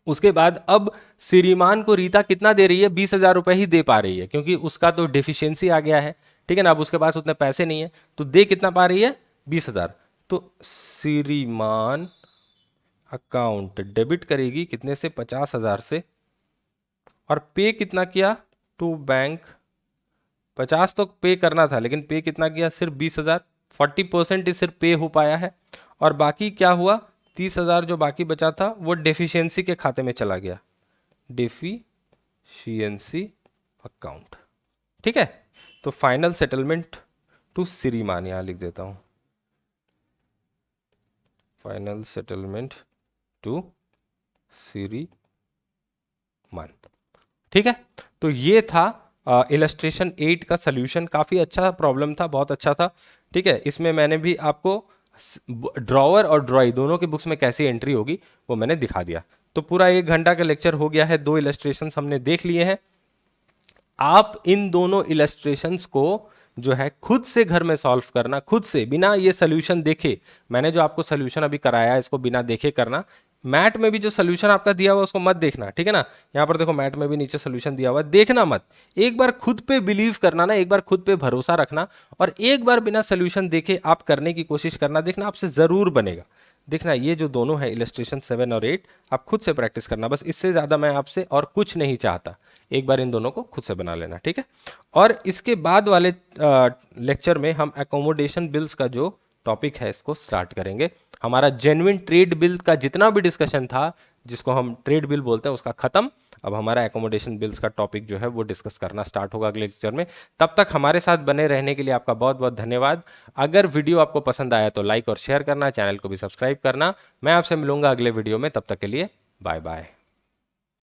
उसके बाद अब श्रीमान को रीता कितना दे रही है? 20,000 रुपए ही दे पा रही है, क्योंकि उसका तो डेफिशिएंसी आ गया है। ठीक है ना। अब उसके पास उतने पैसे नहीं है, तो दे कितना पा रही है? 20,000। तो श्रीमान अकाउंट डेबिट करेगी कितने से? 50,000 से। और पे कितना किया? To bank. 50 तो पे करना था, लेकिन पे कितना किया? सिर्फ 20,000। 40% ही सिर्फ पे हो पाया है। और बाकी क्या हुआ? 30,000 जो बाकी बचा था वो डेफिशिएंसी के खाते में चला गया। Deficiency account. ठीक है। तो फाइनल सेटलमेंट टू श्रीमान यहां लिख देता हूं, फाइनल सेटलमेंट टू श्रीमान। ठीक है। तो ये था इलस्ट्रेशन 8 का सॉल्यूशन। काफी अच्छा प्रॉब्लम था, बहुत अच्छा था। ठीक है। इसमें मैंने भी आपको ड्रॉवर और ड्रॉई दोनों के बुक्स में कैसी एंट्री होगी वो मैंने दिखा दिया। तो पूरा 1 घंटा का लेक्चर हो गया है, 2 इलस्ट्रेशंस हमने देख लिए हैं। आप इन दोनों इलस्ट्रेशंस को जो है खुद से घर में सॉल्व करना, खुद से, बिना ये सोल्यूशन देखे। मैंने जो आपको सोल्यूशन अभी कराया है इसको बिना देखे करना। मैट में भी जो सोल्यूशन आपका दिया हुआ उसको मत देखना। ठीक है ना। यहां पर देखो मैट में भी नीचे सोल्यूशन दिया हुआ है, देखना मत। एक बार खुद पे बिलीव करना ना, एक बार खुद पे भरोसा रखना और एक बार बिना सोल्यूशन देखे आप करने की कोशिश करना, देखना आपसे जरूर बनेगा। देखना ये जो दोनों है इलस्ट्रेशन 7 और 8, आप खुद से प्रैक्टिस करना, बस इससे ज़्यादा मैं आपसे और कुछ नहीं चाहता। एक बार इन दोनों को खुद से बना लेना। ठीक है। और इसके बाद वाले लेक्चर में हम एकोमोडेशन बिल्स का जो टॉपिक है इसको स्टार्ट करेंगे। हमारा जेन्युइन ट्रेड बिल का जितना भी डिस्कशन था, जिसको हम ट्रेड बिल बोलते हैं, उसका खत्म। अब हमारा एकोमोडेशन बिल्स का टॉपिक जो है वो डिस्कस करना स्टार्ट होगा अगले लेक्चर में। तब तक हमारे साथ बने रहने के लिए आपका बहुत बहुत धन्यवाद। अगर वीडियो आपको पसंद आया तो लाइक और शेयर करना, चैनल को भी सब्सक्राइब करना। मैं आपसे मिलूंगा अगले वीडियो में, तब तक के लिए बाय बाय।